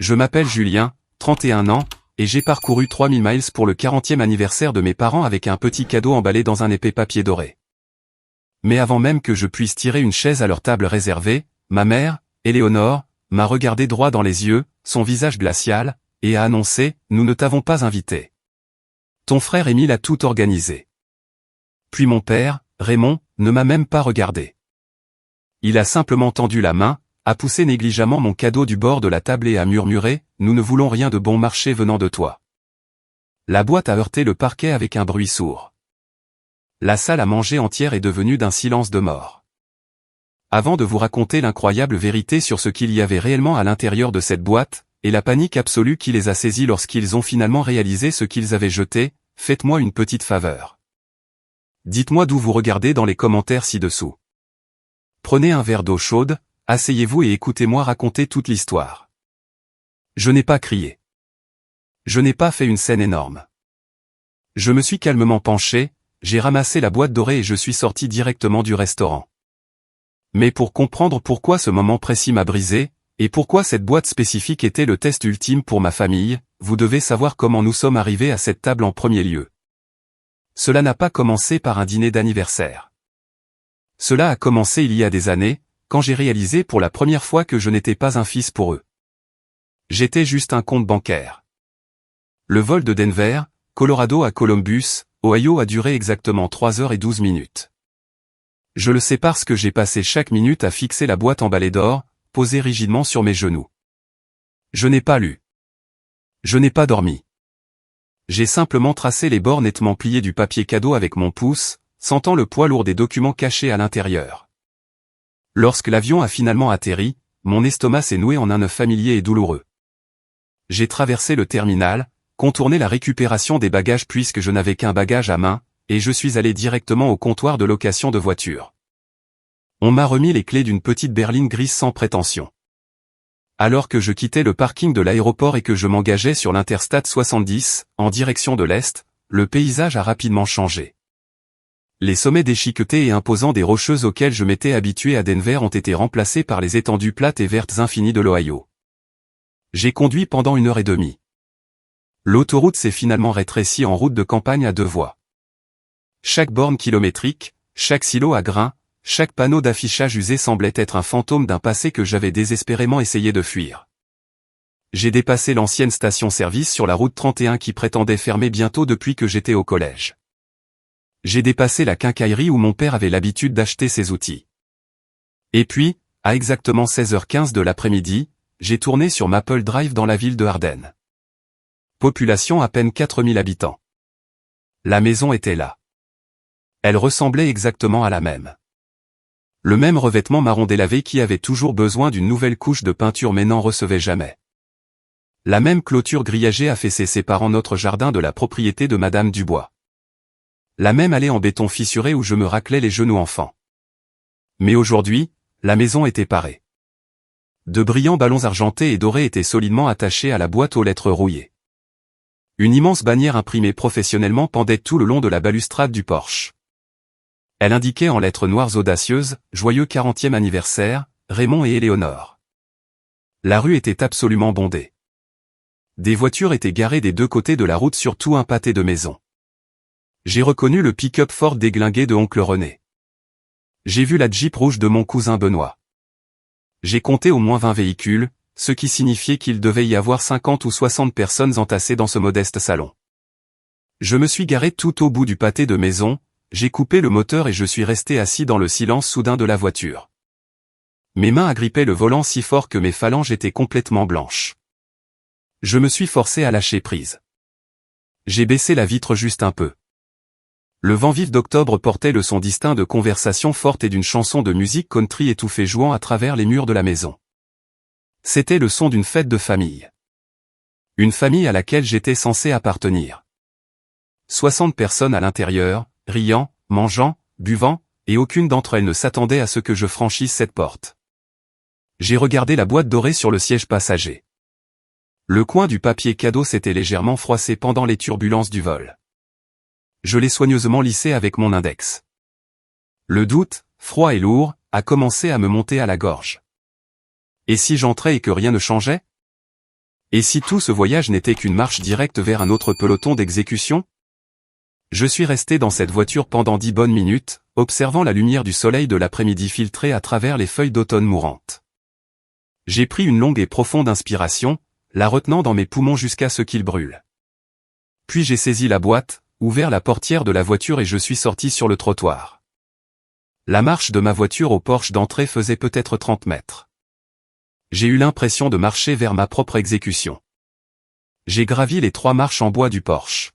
Je m'appelle Julien, 31 ans, et j'ai parcouru 3000 miles pour le 40e anniversaire de mes parents avec un petit cadeau emballé dans un épais papier doré. Mais avant même que je puisse tirer une chaise à leur table réservée, ma mère, Éléonore, m'a regardé droit dans les yeux, son visage glacial, et a annoncé « Nous ne t'avons pas invité. Ton frère Émile a tout organisé. » Puis mon père, Raymond, ne m'a même pas regardé. Il a simplement tendu la main, a poussé négligemment mon cadeau du bord de la table et a murmuré « Nous ne voulons rien de bon marché venant de toi. » La boîte a heurté le parquet avec un bruit sourd. La salle à manger entière est devenue d'un silence de mort. Avant de vous raconter l'incroyable vérité sur ce qu'il y avait réellement à l'intérieur de cette boîte, et la panique absolue qui les a saisis lorsqu'ils ont finalement réalisé ce qu'ils avaient jeté, faites-moi une petite faveur. Dites-moi d'où vous regardez dans les commentaires ci-dessous. Prenez un verre d'eau chaude, asseyez-vous et écoutez-moi raconter toute l'histoire. Je n'ai pas crié. Je n'ai pas fait une scène énorme. Je me suis calmement penché, j'ai ramassé la boîte dorée et je suis sorti directement du restaurant. Mais pour comprendre pourquoi ce moment précis m'a brisé, et pourquoi cette boîte spécifique était le test ultime pour ma famille, vous devez savoir comment nous sommes arrivés à cette table en premier lieu. Cela n'a pas commencé par un dîner d'anniversaire. Cela a commencé il y a des années, quand j'ai réalisé pour la première fois que je n'étais pas un fils pour eux. J'étais juste un compte bancaire. Le vol de Denver, Colorado à Columbus, Ohio a duré exactement 3h12. Je le sais parce que j'ai passé chaque minute à fixer la boîte emballée d'or, posée rigidement sur mes genoux. Je n'ai pas lu. Je n'ai pas dormi. J'ai simplement tracé les bords nettement pliés du papier cadeau avec mon pouce, sentant le poids lourd des documents cachés à l'intérieur. Lorsque l'avion a finalement atterri, mon estomac s'est noué en un nœud familier et douloureux. J'ai traversé le terminal, contourné la récupération des bagages puisque je n'avais qu'un bagage à main, et je suis allé directement au comptoir de location de voitures. On m'a remis les clés d'une petite berline grise sans prétention. Alors que je quittais le parking de l'aéroport et que je m'engageais sur l'Interstate 70, en direction de l'Est, le paysage a rapidement changé. Les sommets déchiquetés et imposants des rocheuses auxquelles je m'étais habitué à Denver ont été remplacés par les étendues plates et vertes infinies de l'Ohio. J'ai conduit pendant 1h30. L'autoroute s'est finalement rétrécie en route de campagne à 2 voies. Chaque borne kilométrique, chaque silo à grains, chaque panneau d'affichage usé semblait être un fantôme d'un passé que j'avais désespérément essayé de fuir. J'ai dépassé l'ancienne station-service sur la route 31 qui prétendait fermer bientôt depuis que j'étais au collège. J'ai dépassé la quincaillerie où mon père avait l'habitude d'acheter ses outils. Et puis, à exactement 16h15 de l'après-midi, j'ai tourné sur Maple Drive dans la ville de Hardin. Population à peine 4000 habitants. La maison était là. Elle ressemblait exactement à la même. Le même revêtement marron délavé qui avait toujours besoin d'une nouvelle couche de peinture mais n'en recevait jamais. La même clôture grillagée affaissée séparant notre jardin de la propriété de Madame Dubois. La même allée en béton fissuré où je me raclais les genoux enfant. Mais aujourd'hui, la maison était parée. De brillants ballons argentés et dorés étaient solidement attachés à la boîte aux lettres rouillées. Une immense bannière imprimée professionnellement pendait tout le long de la balustrade du porche. Elle indiquait en lettres noires audacieuses « Joyeux 40e anniversaire, Raymond et Éléonore ». La rue était absolument bondée. Des voitures étaient garées des deux côtés de la route sur tout un pâté de maisons. J'ai reconnu le pick-up Ford déglingué de oncle René. J'ai vu la Jeep rouge de mon cousin Benoît. J'ai compté au moins 20 véhicules, ce qui signifiait qu'il devait y avoir 50 ou 60 personnes entassées dans ce modeste salon. Je me suis garé tout au bout du pâté de maison, j'ai coupé le moteur et je suis resté assis dans le silence soudain de la voiture. Mes mains agrippaient le volant si fort que mes phalanges étaient complètement blanches. Je me suis forcé à lâcher prise. J'ai baissé la vitre juste un peu. Le vent vif d'octobre portait le son distinct de conversations fortes et d'une chanson de musique country étouffée jouant à travers les murs de la maison. C'était le son d'une fête de famille. Une famille à laquelle j'étais censé appartenir. 60 personnes à l'intérieur, riant, mangeant, buvant, et aucune d'entre elles ne s'attendait à ce que je franchisse cette porte. J'ai regardé la boîte dorée sur le siège passager. Le coin du papier cadeau s'était légèrement froissé pendant les turbulences du vol. Je l'ai soigneusement lissé avec mon index. Le doute, froid et lourd, a commencé à me monter à la gorge. Et si j'entrais et que rien ne changeait ? Et si tout ce voyage n'était qu'une marche directe vers un autre peloton d'exécution? Je suis resté dans cette voiture pendant 10 bonnes minutes, observant la lumière du soleil de l'après-midi filtrer à travers les feuilles d'automne mourantes. J'ai pris une longue et profonde inspiration, la retenant dans mes poumons jusqu'à ce qu'ils brûlent. Puis j'ai saisi la boîte, ouvert la portière de la voiture et je suis sorti sur le trottoir. La marche de ma voiture au porche d'entrée faisait peut-être 30 mètres. J'ai eu l'impression de marcher vers ma propre exécution. J'ai gravi les 3 marches en bois du Porsche.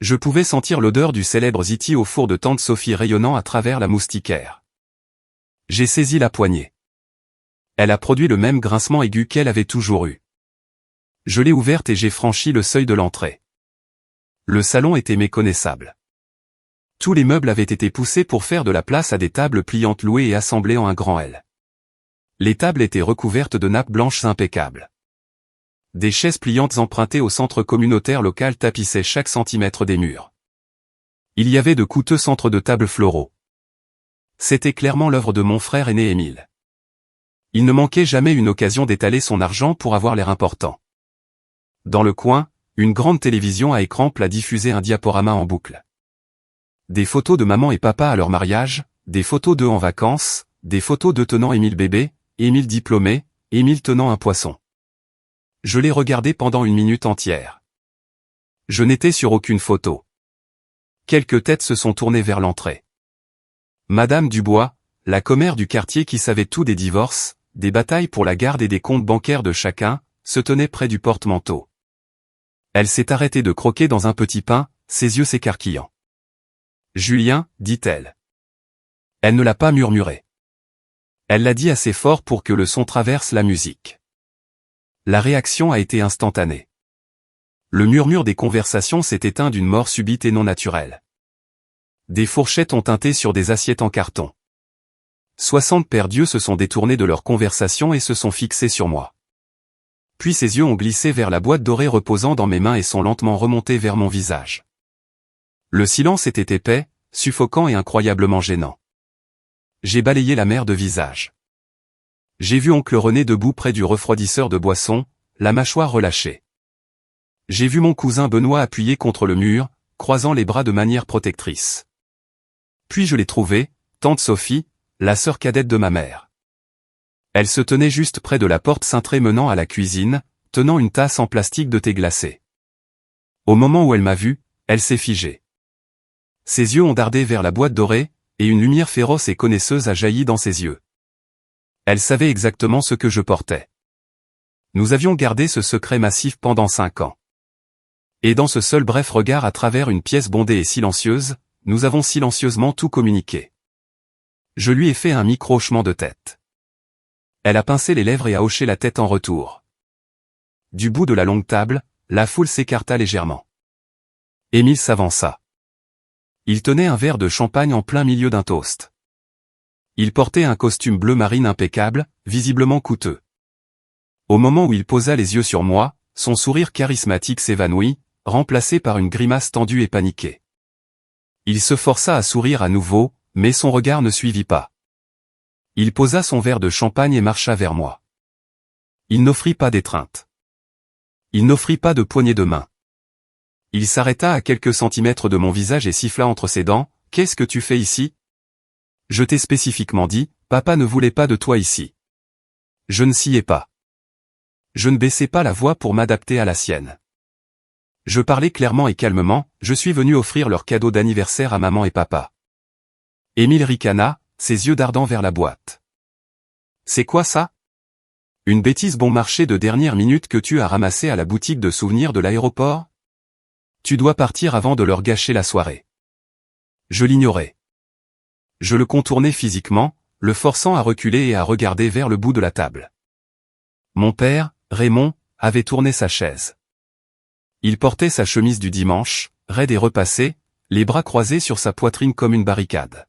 Je pouvais sentir l'odeur du célèbre Ziti au four de tante Sophie rayonnant à travers la moustiquaire. J'ai saisi la poignée. Elle a produit le même grincement aigu qu'elle avait toujours eu. Je l'ai ouverte et j'ai franchi le seuil de l'entrée. Le salon était méconnaissable. Tous les meubles avaient été poussés pour faire de la place à des tables pliantes louées et assemblées en un grand L. Les tables étaient recouvertes de nappes blanches impeccables. Des chaises pliantes empruntées au centre communautaire local tapissaient chaque centimètre des murs. Il y avait de coûteux centres de tables floraux. C'était clairement l'œuvre de mon frère aîné Émile. Il ne manquait jamais une occasion d'étaler son argent pour avoir l'air important. Dans le coin, une grande télévision à écran plat diffusait un diaporama en boucle. Des photos de maman et papa à leur mariage, des photos d'eux en vacances, des photos d'eux tenant Émile bébé, Émile diplômé, Émile tenant un poisson. Je l'ai regardé pendant 1 minute entière. Je n'étais sur aucune photo. Quelques têtes se sont tournées vers l'entrée. Madame Dubois, la commère du quartier qui savait tout des divorces, des batailles pour la garde et des comptes bancaires de chacun, se tenait près du porte-manteau. Elle s'est arrêtée de croquer dans un petit pain, ses yeux s'écarquillant. « Julien », dit-elle. Elle ne l'a pas murmuré. Elle l'a dit assez fort pour que le son traverse la musique. La réaction a été instantanée. Le murmure des conversations s'est éteint d'une mort subite et non naturelle. Des fourchettes ont teinté sur des assiettes en carton. 60 paires d'yeux se sont détournés de leur conversation et se sont fixés sur moi. Puis ses yeux ont glissé vers la boîte dorée reposant dans mes mains et sont lentement remontés vers mon visage. Le silence était épais, suffocant et incroyablement gênant. J'ai balayé la mer de visages. J'ai vu oncle René debout près du refroidisseur de boissons, la mâchoire relâchée. J'ai vu mon cousin Benoît appuyé contre le mur, croisant les bras de manière protectrice. Puis je l'ai trouvée, tante Sophie, la sœur cadette de ma mère. Elle se tenait juste près de la porte cintrée menant à la cuisine, tenant une tasse en plastique de thé glacé. Au moment où elle m'a vu, elle s'est figée. Ses yeux ont dardé vers la boîte dorée, et une lumière féroce et connaisseuse a jailli dans ses yeux. Elle savait exactement ce que je portais. Nous avions gardé ce secret massif pendant 5 ans. Et dans ce seul bref regard à travers une pièce bondée et silencieuse, nous avons silencieusement tout communiqué. Je lui ai fait un micro-hochement de tête. Elle a pincé les lèvres et a hoché la tête en retour. Du bout de la longue table, la foule s'écarta légèrement. Émile s'avança. Il tenait un verre de champagne en plein milieu d'un toast. Il portait un costume bleu marine impeccable, visiblement coûteux. Au moment où il posa les yeux sur moi, son sourire charismatique s'évanouit, remplacé par une grimace tendue et paniquée. Il se força à sourire à nouveau, mais son regard ne suivit pas. Il posa son verre de champagne et marcha vers moi. Il n'offrit pas d'étreinte. Il n'offrit pas de poignée de main. Il s'arrêta à quelques centimètres de mon visage et siffla entre ses dents, « Qu'est-ce que tu fais ici ?» Je t'ai spécifiquement dit, « Papa ne voulait pas de toi ici. » Je ne sciais pas. Je ne baissais pas la voix pour m'adapter à la sienne. Je parlais clairement et calmement, je suis venu offrir leur cadeau d'anniversaire à maman et papa. Émile ricana, ses yeux dardant vers la boîte. C'est quoi ça? Une bêtise bon marché de dernière minute que tu as ramassée à la boutique de souvenirs de l'aéroport? Tu dois partir avant de leur gâcher la soirée. Je l'ignorais. Je le contournais physiquement, le forçant à reculer et à regarder vers le bout de la table. Mon père, Raymond, avait tourné sa chaise. Il portait sa chemise du dimanche, raide et repassée, les bras croisés sur sa poitrine comme une barricade.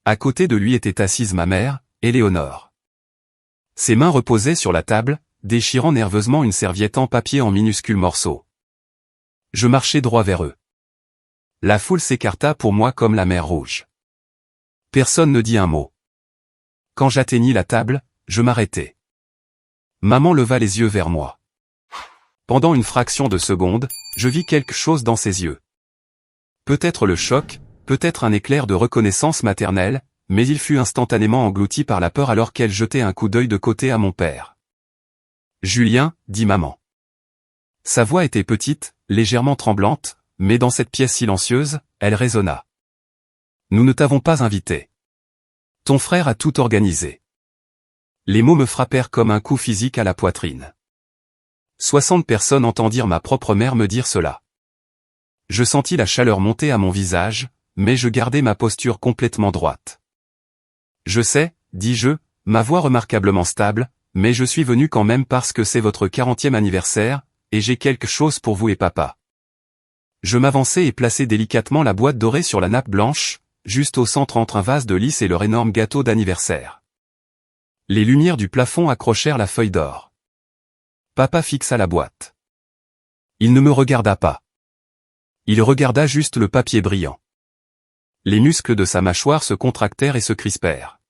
À côté de lui était assise ma mère, Éléonore. Ses mains reposaient sur la table, déchirant nerveusement une serviette en papier en minuscules morceaux. Je marchais droit vers eux. La foule s'écarta pour moi comme la mer Rouge. Personne ne dit un mot. Quand j'atteignis la table, je m'arrêtai. Maman leva les yeux vers moi. Pendant une fraction de seconde, je vis quelque chose dans ses yeux. Peut-être le choc, peut-être un éclair de reconnaissance maternelle, mais il fut instantanément englouti par la peur alors qu'elle jetait un coup d'œil de côté à mon père. « Julien » dit maman. Sa voix était petite, légèrement tremblante, mais dans cette pièce silencieuse, elle résonna. « Nous ne t'avons pas invité. Ton frère a tout organisé. » Les mots me frappèrent comme un coup physique à la poitrine. 60 personnes entendirent ma propre mère me dire cela. Je sentis la chaleur monter à mon visage, mais je gardai ma posture complètement droite. « Je sais, dis-je, ma voix remarquablement stable, mais je suis venu quand même parce que c'est votre 40e anniversaire, et j'ai quelque chose pour vous et papa. » Je m'avançai et plaçai délicatement la boîte dorée sur la nappe blanche, juste au centre entre un vase de lys et leur énorme gâteau d'anniversaire. Les lumières du plafond accrochèrent la feuille d'or. Papa fixa la boîte. Il ne me regarda pas. Il regarda juste le papier brillant. Les muscles de sa mâchoire se contractèrent et se crispèrent.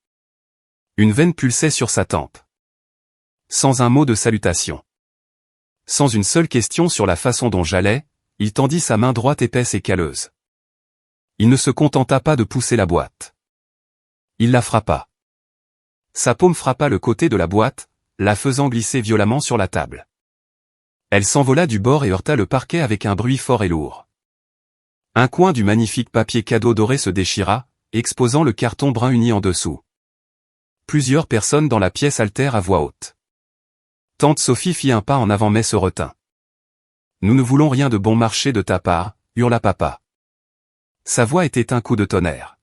Une veine pulsait sur sa tempe. Sans un mot de salutation. Sans une seule question sur la façon dont j'allais, il tendit sa main droite épaisse et calleuse. Il ne se contenta pas de pousser la boîte. Il la frappa. Sa paume frappa le côté de la boîte, la faisant glisser violemment sur la table. Elle s'envola du bord et heurta le parquet avec un bruit fort et lourd. Un coin du magnifique papier cadeau doré se déchira, exposant le carton brun uni en dessous. Plusieurs personnes dans la pièce haltèrent à voix haute. Tante Sophie fit un pas en avant mais se retint. « Nous ne voulons rien de bon marché de ta part, » hurla papa. Sa voix était un coup de tonnerre.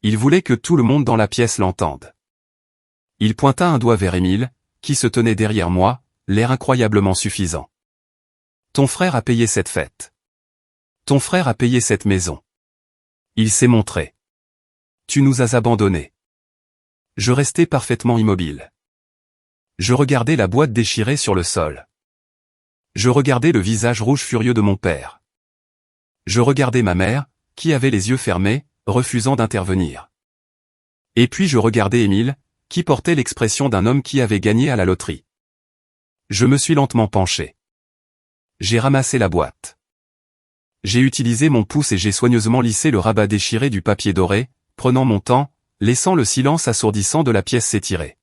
Il voulait que tout le monde dans la pièce l'entende. Il pointa un doigt vers Émile, qui se tenait derrière moi, l'air incroyablement suffisant. « Ton frère a payé cette fête. Ton frère a payé cette maison. Il s'est montré. Tu nous as abandonnés. » Je restai parfaitement immobile. Je regardais la boîte déchirée sur le sol. Je regardais le visage rouge furieux de mon père. Je regardais ma mère, qui avait les yeux fermés, refusant d'intervenir. Et puis je regardais Émile, qui portait l'expression d'un homme qui avait gagné à la loterie. Je me suis lentement penché. J'ai ramassé la boîte. J'ai utilisé mon pouce et j'ai soigneusement lissé le rabat déchiré du papier doré, prenant mon temps, laissant le silence assourdissant de la pièce s'étirer.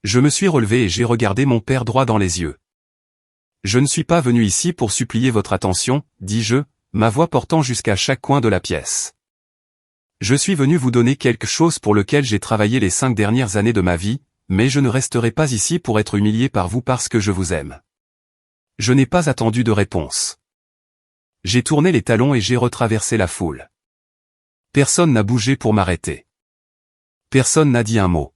Je me suis relevé et j'ai regardé mon père droit dans les yeux. « Je ne suis pas venu ici pour supplier votre attention, dis-je, ma voix portant jusqu'à chaque coin de la pièce. Je suis venu vous donner quelque chose pour lequel j'ai travaillé les 5 dernières années de ma vie, mais je ne resterai pas ici pour être humilié par vous parce que je vous aime. » Je n'ai pas attendu de réponse. J'ai tourné les talons et j'ai retraversé la foule. Personne n'a bougé pour m'arrêter. Personne n'a dit un mot.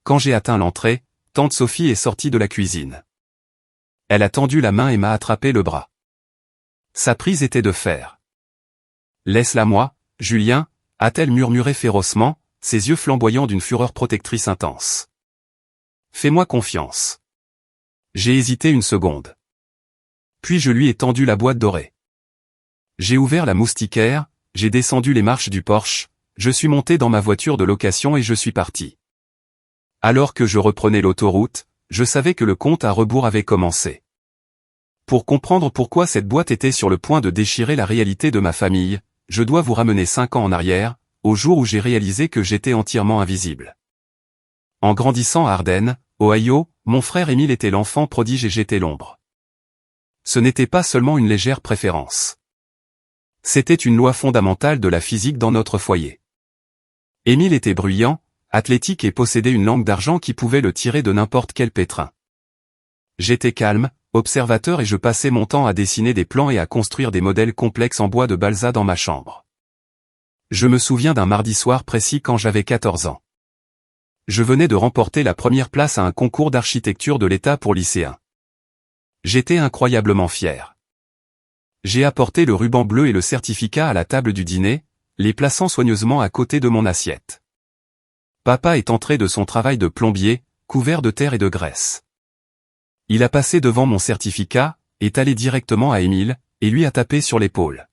Quand j'ai atteint l'entrée, tante Sophie est sortie de la cuisine. Elle a tendu la main et m'a attrapé le bras. Sa prise était de fer. « Laisse-la moi, Julien » a-t-elle murmuré férocement, ses yeux flamboyants d'une fureur protectrice intense. « Fais-moi confiance. » J'ai hésité une seconde. Puis je lui ai tendu la boîte dorée. J'ai ouvert la moustiquaire, j'ai descendu les marches du Porsche, je suis monté dans ma voiture de location et je suis parti. Alors que je reprenais l'autoroute, je savais que le compte à rebours avait commencé. Pour comprendre pourquoi cette boîte était sur le point de déchirer la réalité de ma famille, je dois vous ramener 5 ans en arrière, au jour où j'ai réalisé que j'étais entièrement invisible. En grandissant à Ardennes, Ohio, mon frère Émile était l'enfant prodige et j'étais l'ombre. Ce n'était pas seulement une légère préférence. C'était une loi fondamentale de la physique dans notre foyer. Émile était bruyant, athlétique et possédait une langue d'argent qui pouvait le tirer de n'importe quel pétrin. J'étais calme, observateur et je passais mon temps à dessiner des plans et à construire des modèles complexes en bois de balsa dans ma chambre. Je me souviens d'un mardi soir précis quand j'avais 14 ans. Je venais de remporter la première place à un concours d'architecture de l'État pour lycéens. J'étais incroyablement fier. J'ai apporté le ruban bleu et le certificat à la table du dîner, les plaçant soigneusement à côté de mon assiette. Papa est entré de son travail de plombier, couvert de terre et de graisse. Il a passé devant mon certificat, est allé directement à Émile, et lui a tapé sur l'épaule.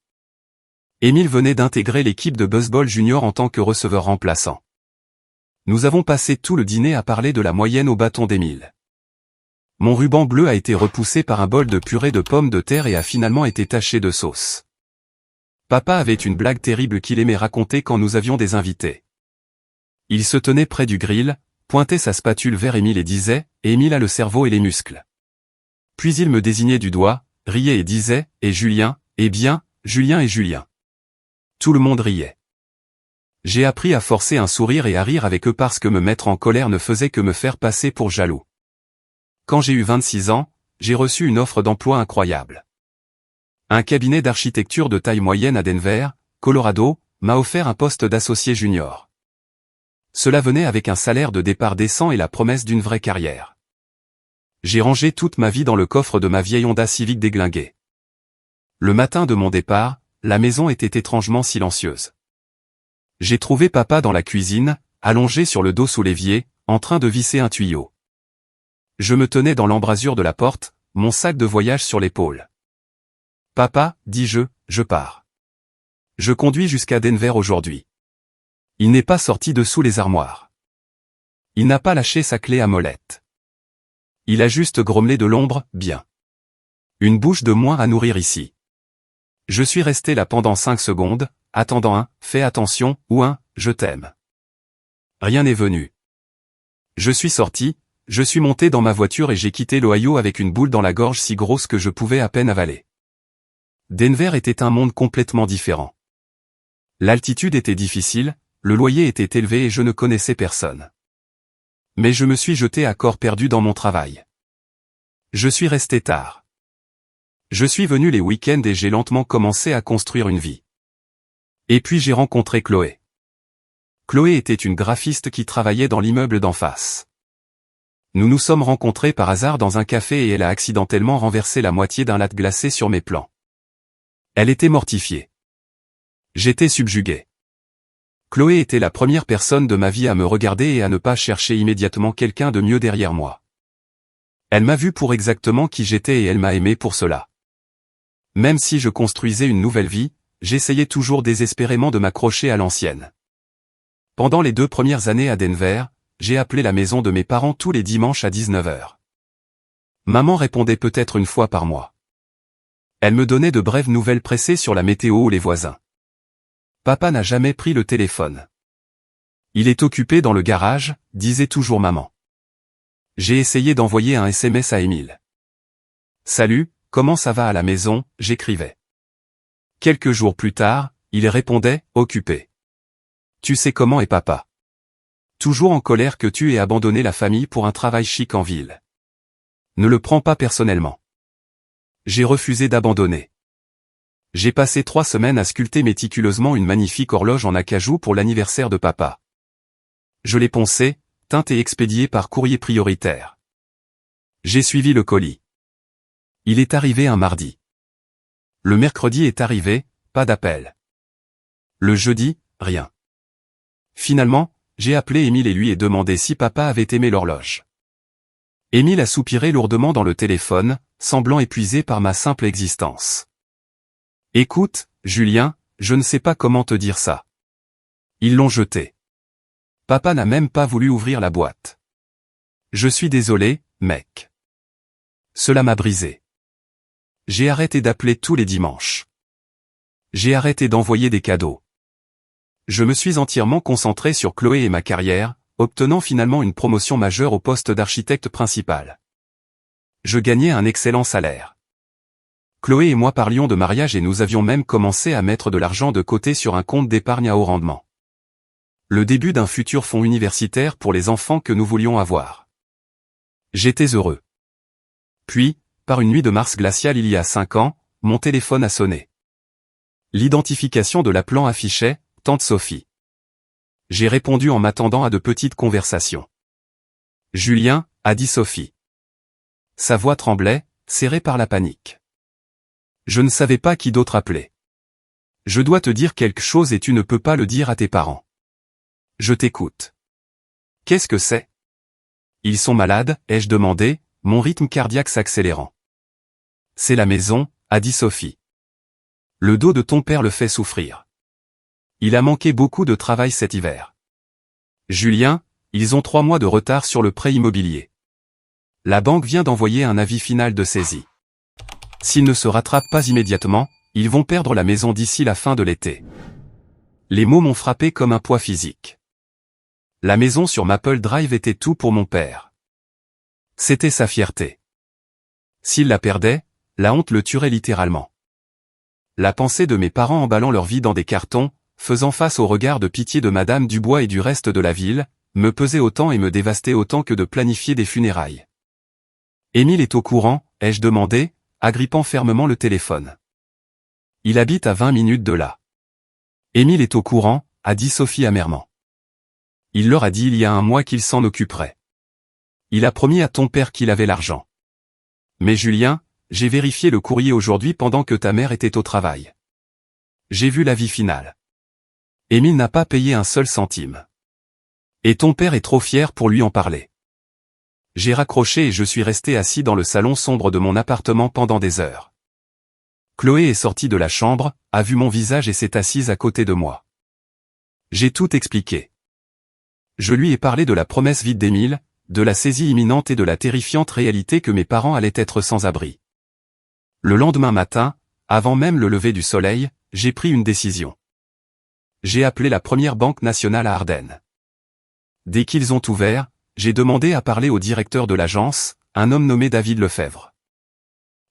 Émile venait d'intégrer l'équipe de baseball junior en tant que receveur remplaçant. Nous avons passé tout le dîner à parler de la moyenne au bâton d'Émile. Mon ruban bleu a été repoussé par un bol de purée de pommes de terre et a finalement été taché de sauce. Papa avait une blague terrible qu'il aimait raconter quand nous avions des invités. Il se tenait près du grill, pointait sa spatule vers Émile et disait « Émile a le cerveau et les muscles ». Puis il me désignait du doigt, riait et disait « Et Julien, eh bien, Julien et Julien ». Tout le monde riait. J'ai appris à forcer un sourire et à rire avec eux parce que me mettre en colère ne faisait que me faire passer pour jaloux. Quand j'ai eu 26 ans, j'ai reçu une offre d'emploi incroyable. Un cabinet d'architecture de taille moyenne à Denver, Colorado, m'a offert un poste d'associé junior. Cela venait avec un salaire de départ décent et la promesse d'une vraie carrière. J'ai rangé toute ma vie dans le coffre de ma vieille Honda Civic déglinguée. Le matin de mon départ, la maison était étrangement silencieuse. J'ai trouvé papa dans la cuisine, allongé sur le dos sous l'évier, en train de visser un tuyau. Je me tenais dans l'embrasure de la porte, mon sac de voyage sur l'épaule. « Papa, dis-je, je pars. Je conduis jusqu'à Denver aujourd'hui. » Il n'est pas sorti de sous les armoires. Il n'a pas lâché sa clé à molette. Il a juste grommelé de l'ombre, bien. Une bouche de moins à nourrir ici. Je suis resté là pendant 5 secondes, attendant un « fais attention » ou un « je t'aime ». Rien n'est venu. Je suis sorti, je suis monté dans ma voiture et j'ai quitté l'Ohio avec une boule dans la gorge si grosse que je pouvais à peine avaler. Denver était un monde complètement différent. L'altitude était difficile, le loyer était élevé et je ne connaissais personne. Mais je me suis jeté à corps perdu dans mon travail. Je suis resté tard. Je suis venu les week-ends et j'ai lentement commencé à construire une vie. Et puis j'ai rencontré Chloé. Chloé était une graphiste qui travaillait dans l'immeuble d'en face. Nous nous sommes rencontrés par hasard dans un café et elle a accidentellement renversé la moitié d'un latte glacé sur mes plans. Elle était mortifiée. J'étais subjugué. Chloé était la première personne de ma vie à me regarder et à ne pas chercher immédiatement quelqu'un de mieux derrière moi. Elle m'a vu pour exactement qui j'étais et elle m'a aimé pour cela. Même si je construisais une nouvelle vie, j'essayais toujours désespérément de m'accrocher à l'ancienne. Pendant les 2 premières années à Denver, j'ai appelé la maison de mes parents tous les dimanches à 19h. Maman répondait peut-être une fois par mois. Elle me donnait de brèves nouvelles pressées sur la météo ou les voisins. Papa n'a jamais pris le téléphone. Il est occupé dans le garage, disait toujours maman. J'ai essayé d'envoyer un SMS à Émile. Salut, comment ça va à la maison, j'écrivais. Quelques jours plus tard, il répondait, occupé. Tu sais comment est papa. Toujours en colère que tu aies abandonné la famille pour un travail chic en ville. Ne le prends pas personnellement. J'ai refusé d'abandonner. J'ai passé 3 semaines à sculpter méticuleusement une magnifique horloge en acajou pour l'anniversaire de papa. Je l'ai poncée, teinte et expédiée par courrier prioritaire. J'ai suivi le colis. Il est arrivé un mardi. Le mercredi est arrivé, pas d'appel. Le jeudi, rien. Finalement, j'ai appelé Émile et lui ai demandé si papa avait aimé l'horloge. Émile a soupiré lourdement dans le téléphone, semblant épuisé par ma simple existence. Écoute, Julien, je ne sais pas comment te dire ça. Ils l'ont jeté. Papa n'a même pas voulu ouvrir la boîte. Je suis désolé, mec. Cela m'a brisé. J'ai arrêté d'appeler tous les dimanches. J'ai arrêté d'envoyer des cadeaux. Je me suis entièrement concentré sur Chloé et ma carrière, obtenant finalement une promotion majeure au poste d'architecte principal. Je gagnais un excellent salaire. Chloé et moi parlions de mariage et nous avions même commencé à mettre de l'argent de côté sur un compte d'épargne à haut rendement. Le début d'un futur fonds universitaire pour les enfants que nous voulions avoir. J'étais heureux. Puis, par une nuit de mars glaciale il y a 5 ans, mon téléphone a sonné. L'identification de l'appelant affichait « Tante Sophie ». J'ai répondu en m'attendant à de petites conversations. « Julien », a dit Sophie. Sa voix tremblait, serrée par la panique. Je ne savais pas qui d'autre appeler. Je dois te dire quelque chose et tu ne peux pas le dire à tes parents. Je t'écoute. Qu'est-ce que c'est? Ils sont malades, ai-je demandé, mon rythme cardiaque s'accélérant. C'est la maison, a dit Sophie. Le dos de ton père le fait souffrir. Il a manqué beaucoup de travail cet hiver. Julien, ils ont 3 mois de retard sur le prêt immobilier. La banque vient d'envoyer un avis final de saisie. S'ils ne se rattrapent pas immédiatement, ils vont perdre la maison d'ici la fin de l'été. Les mots m'ont frappé comme un poids physique. La maison sur Maple Drive était tout pour mon père. C'était sa fierté. S'il la perdait, la honte le tuerait littéralement. La pensée de mes parents emballant leur vie dans des cartons, faisant face au regard de pitié de Madame Dubois et du reste de la ville, me pesait autant et me dévastait autant que de planifier des funérailles. Émile est au courant, ai-je demandé, agrippant fermement le téléphone. Il habite à 20 minutes de là. Émile est au courant, a dit Sophie amèrement. Il leur a dit il y a un mois qu'il s'en occuperait. Il a promis à ton père qu'il avait l'argent. Mais Julien, j'ai vérifié le courrier aujourd'hui pendant que ta mère était au travail. J'ai vu l'avis final. Émile n'a pas payé un seul centime. Et ton père est trop fier pour lui en parler. J'ai raccroché et je suis resté assis dans le salon sombre de mon appartement pendant des heures. Chloé est sortie de la chambre, a vu mon visage et s'est assise à côté de moi. J'ai tout expliqué. Je lui ai parlé de la promesse vide d'Émile, de la saisie imminente et de la terrifiante réalité que mes parents allaient être sans abri. Le lendemain matin, avant même le lever du soleil, j'ai pris une décision. J'ai appelé la première banque nationale à Ardennes. Dès qu'ils ont ouvert, j'ai demandé à parler au directeur de l'agence, un homme nommé David Lefebvre.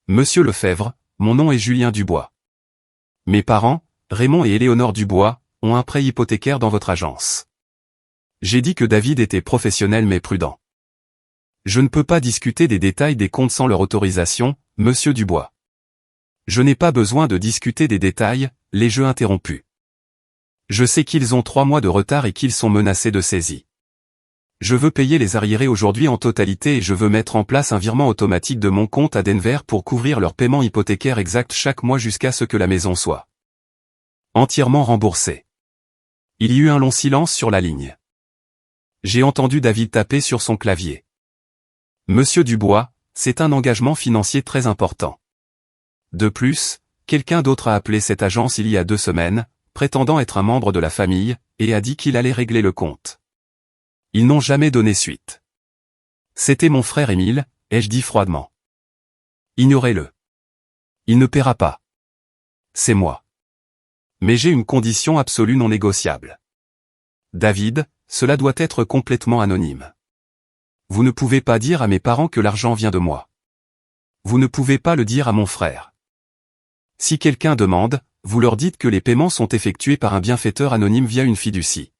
Monsieur Lefebvre, mon nom est Julien Dubois. Mes parents, Raymond et Éléonore Dubois, ont un prêt hypothécaire dans votre agence. J'ai dit que David était professionnel mais prudent. Je ne peux pas discuter des détails des comptes sans leur autorisation, monsieur Dubois. Je n'ai pas besoin de discuter des détails, les jeux interrompus. Je sais qu'ils ont 3 mois de retard et qu'ils sont menacés de saisie. Je veux payer les arriérés aujourd'hui en totalité et je veux mettre en place un virement automatique de mon compte à Denver pour couvrir leur paiement hypothécaire exact chaque mois jusqu'à ce que la maison soit entièrement remboursée. Il y eut un long silence sur la ligne. J'ai entendu David taper sur son clavier. Monsieur Dubois, c'est un engagement financier très important. De plus, quelqu'un d'autre a appelé cette agence il y a 2 semaines, prétendant être un membre de la famille, et a dit qu'il allait régler le compte. Ils n'ont jamais donné suite. C'était mon frère Émile, ai-je dit froidement. Ignorez-le. Il ne paiera pas. C'est moi. Mais j'ai une condition absolue non négociable. David, cela doit être complètement anonyme. Vous ne pouvez pas dire à mes parents que l'argent vient de moi. Vous ne pouvez pas le dire à mon frère. Si quelqu'un demande, vous leur dites que les paiements sont effectués par un bienfaiteur anonyme via une fiducie.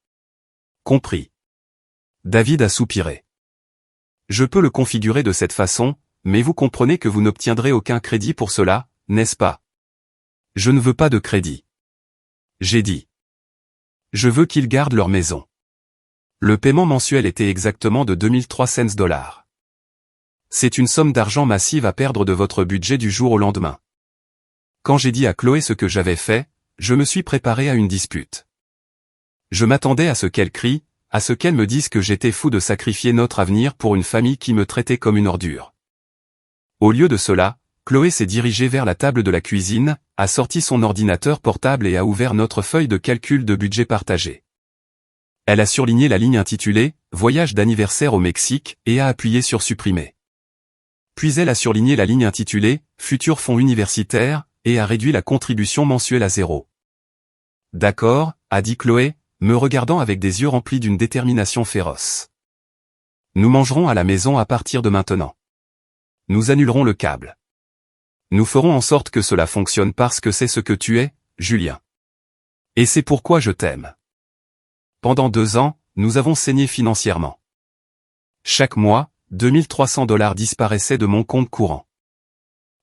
Compris. David a soupiré. Je peux le configurer de cette façon, mais vous comprenez que vous n'obtiendrez aucun crédit pour cela, n'est-ce pas? Je ne veux pas de crédit. J'ai dit. Je veux qu'ils gardent leur maison. Le paiement mensuel était exactement de 2300 $. C'est une somme d'argent massive à perdre de votre budget du jour au lendemain. Quand j'ai dit à Chloé ce que j'avais fait, je me suis préparé à une dispute. Je m'attendais à ce qu'elle crie, à ce qu'elle me dise que j'étais fou de sacrifier notre avenir pour une famille qui me traitait comme une ordure. Au lieu de cela, Chloé s'est dirigée vers la table de la cuisine, a sorti son ordinateur portable et a ouvert notre feuille de calcul de budget partagé. Elle a surligné la ligne intitulée « Voyage d'anniversaire au Mexique » et a appuyé sur « Supprimer ». Puis elle a surligné la ligne intitulée « Futur fonds universitaire » et a réduit la contribution mensuelle à 0. D'accord, a dit Chloé, me regardant avec des yeux remplis d'une détermination féroce. Nous mangerons à la maison à partir de maintenant. Nous annulerons le câble. Nous ferons en sorte que cela fonctionne parce que c'est ce que tu es, Julien. Et c'est pourquoi je t'aime. Pendant 2 ans, nous avons saigné financièrement. Chaque mois, 2300 $ disparaissaient de mon compte courant.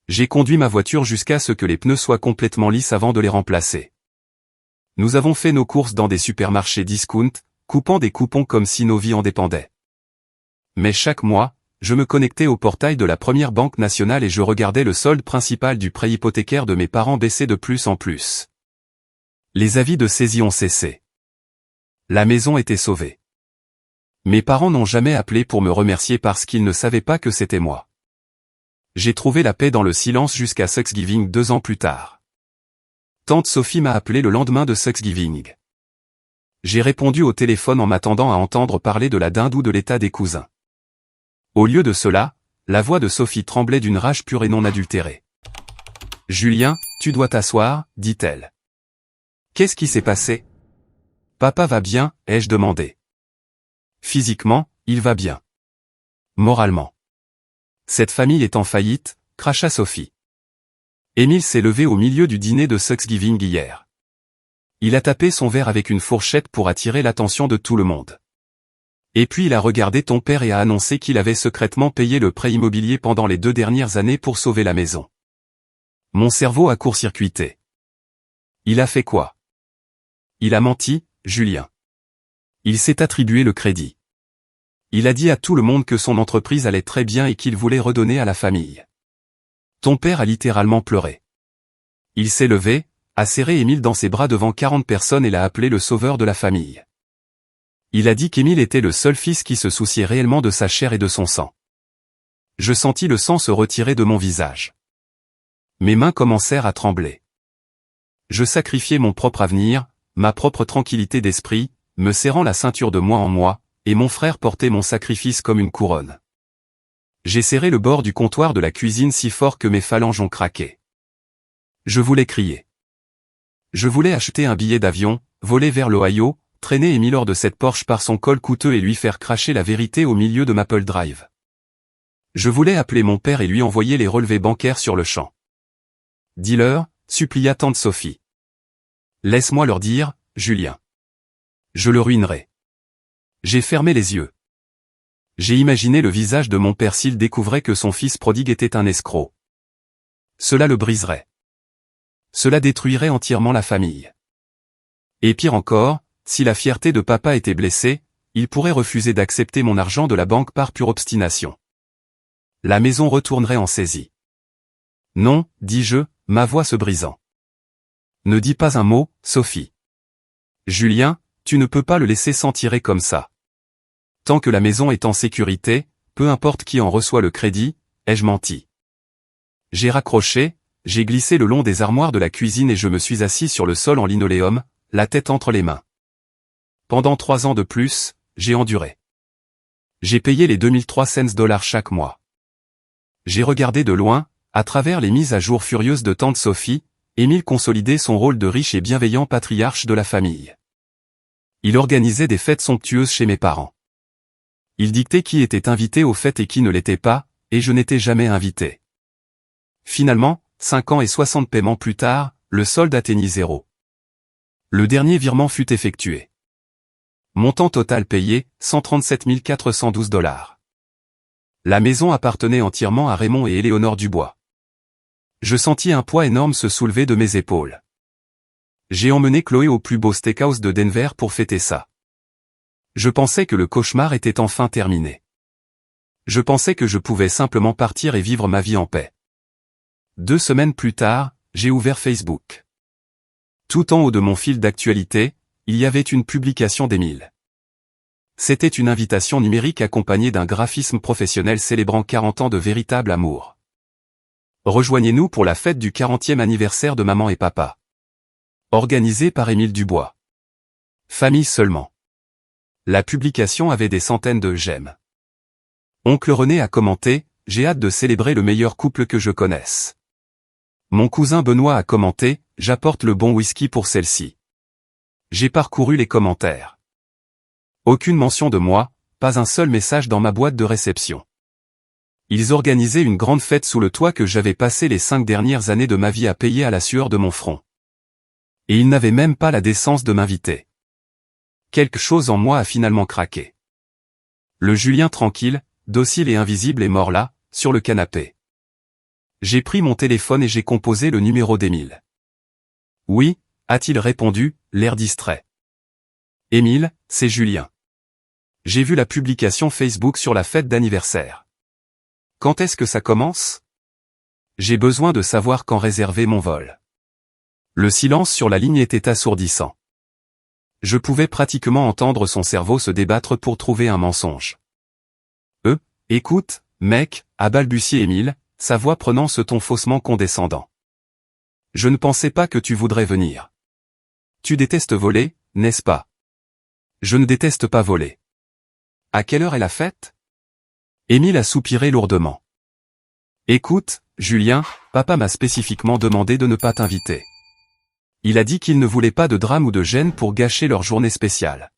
J'ai conduit ma voiture jusqu'à ce que les pneus soient complètement lisses avant de les remplacer. Nous avons fait nos courses dans des supermarchés discount, coupant des coupons comme si nos vies en dépendaient. Mais chaque mois, je me connectais au portail de la première banque nationale et je regardais le solde principal du prêt hypothécaire de mes parents baisser de plus en plus. Les avis de saisie ont cessé. La maison était sauvée. Mes parents n'ont jamais appelé pour me remercier parce qu'ils ne savaient pas que c'était moi. J'ai trouvé la paix dans le silence jusqu'à Thanksgiving 2 ans plus tard. Tante Sophie m'a appelé le lendemain de Thanksgiving. J'ai répondu au téléphone en m'attendant à entendre parler de la dinde ou de l'état des cousins. Au lieu de cela, La voix de Sophie tremblait d'une rage pure et non adultérée. « Julien, tu dois t'asseoir, dit-elle. Qu'est-ce qui s'est passé ? Papa va bien, ai-je demandé. Physiquement, il va bien. Moralement. Cette famille est en faillite, cracha Sophie. Émile s'est levé au milieu du dîner de Thanksgiving hier. Il a tapé son verre avec une fourchette pour attirer l'attention de tout le monde. Et puis il a regardé ton père et a annoncé qu'il avait secrètement payé le prêt immobilier pendant les 2 dernières années pour sauver la maison. Mon cerveau a court-circuité. Il a fait quoi? Il a menti, Julien. Il s'est attribué le crédit. Il a dit à tout le monde que son entreprise allait très bien et qu'il voulait redonner à la famille. Ton père a littéralement pleuré. Il s'est levé, a serré Émile dans ses bras devant 40 personnes et l'a appelé le sauveur de la famille. Il a dit qu'Émile était le seul fils qui se souciait réellement de sa chair et de son sang. Je sentis le sang se retirer de mon visage. Mes mains commencèrent à trembler. Je sacrifiais mon propre avenir, ma propre tranquillité d'esprit, me serrant la ceinture de moi en moi, et mon frère portait mon sacrifice comme une couronne. J'ai serré le bord du comptoir de la cuisine si fort que mes phalanges ont craqué. Je voulais crier. Je voulais acheter un billet d'avion, voler vers l'Ohio, traîner Émile hors de cette Porsche par son col coûteux et lui faire cracher la vérité au milieu de Maple Drive. Je voulais appeler mon père et lui envoyer les relevés bancaires sur le champ. Dis-leur, supplia tante Sophie. Laisse-moi leur dire, Julien. Je le ruinerai. J'ai fermé les yeux. J'ai imaginé le visage de mon père s'il découvrait que son fils prodigue était un escroc. Cela le briserait. Cela détruirait entièrement la famille. Et pire encore, si la fierté de papa était blessée, il pourrait refuser d'accepter mon argent de la banque par pure obstination. La maison retournerait en saisie. Non, dis-je, ma voix se brisant. Ne dis pas un mot, Sophie. Julien, tu ne peux pas le laisser s'en tirer comme ça. Tant que la maison est en sécurité, peu importe qui en reçoit le crédit, ai-je menti. J'ai raccroché, j'ai glissé le long des armoires de la cuisine et je me suis assis sur le sol en linoléum, la tête entre les mains. Pendant 3 ans de plus, j'ai enduré. J'ai payé les 2300 $ chaque mois. J'ai regardé de loin, à travers les mises à jour furieuses de tante Sophie, Émile consolidait son rôle de riche et bienveillant patriarche de la famille. Il organisait des fêtes somptueuses chez mes parents. Il dictait qui était invité aux fêtes et qui ne l'était pas, et je n'étais jamais invité. Finalement, 5 ans et 60 paiements plus tard, le solde atteignit 0. Le dernier virement fut effectué. Montant total payé, 137 412 $. La maison appartenait entièrement à Raymond et Éléonore Dubois. Je sentis un poids énorme se soulever de mes épaules. J'ai emmené Chloé au plus beau steakhouse de Denver pour fêter ça. Je pensais que le cauchemar était enfin terminé. Je pensais que je pouvais simplement partir et vivre ma vie en paix. 2 semaines plus tard, j'ai ouvert Facebook. Tout en haut de mon fil d'actualité, il y avait une publication d'Émile. C'était une invitation numérique accompagnée d'un graphisme professionnel célébrant 40 ans de véritable amour. Rejoignez-nous pour la fête du 40e anniversaire de maman et papa. Organisée par Émile Dubois. Famille seulement. La publication avait des centaines de j'aime. Oncle René a commenté, j'ai hâte de célébrer le meilleur couple que je connaisse. Mon cousin Benoît a commenté, j'apporte le bon whisky pour celle-ci. J'ai parcouru les commentaires. Aucune mention de moi, pas un seul message dans ma boîte de réception. Ils organisaient une grande fête sous le toit que j'avais passé les 5 dernières années de ma vie à payer à la sueur de mon front. Et ils n'avaient même pas la décence de m'inviter. Quelque chose en moi a finalement craqué. Le Julien tranquille, docile et invisible est mort là, sur le canapé. J'ai pris mon téléphone et j'ai composé le numéro d'Émile. Oui, a-t-il répondu, l'air distrait. Émile, c'est Julien. J'ai vu la publication Facebook sur la fête d'anniversaire. Quand est-ce que ça commence? J'ai besoin de savoir quand réserver mon vol. Le silence sur la ligne était assourdissant. Je pouvais pratiquement entendre son cerveau se débattre pour trouver un mensonge. Écoute, mec, a balbutié Émile, sa voix prenant ce ton faussement condescendant. Je ne pensais pas que tu voudrais venir. Tu détestes voler, n'est-ce pas? Je ne déteste pas voler. À quelle heure est la fête? Émile a soupiré lourdement. Écoute, Julien, papa m'a spécifiquement demandé de ne pas t'inviter. Il a dit qu'il ne voulait pas de drame ou de gêne pour gâcher leur journée spéciale.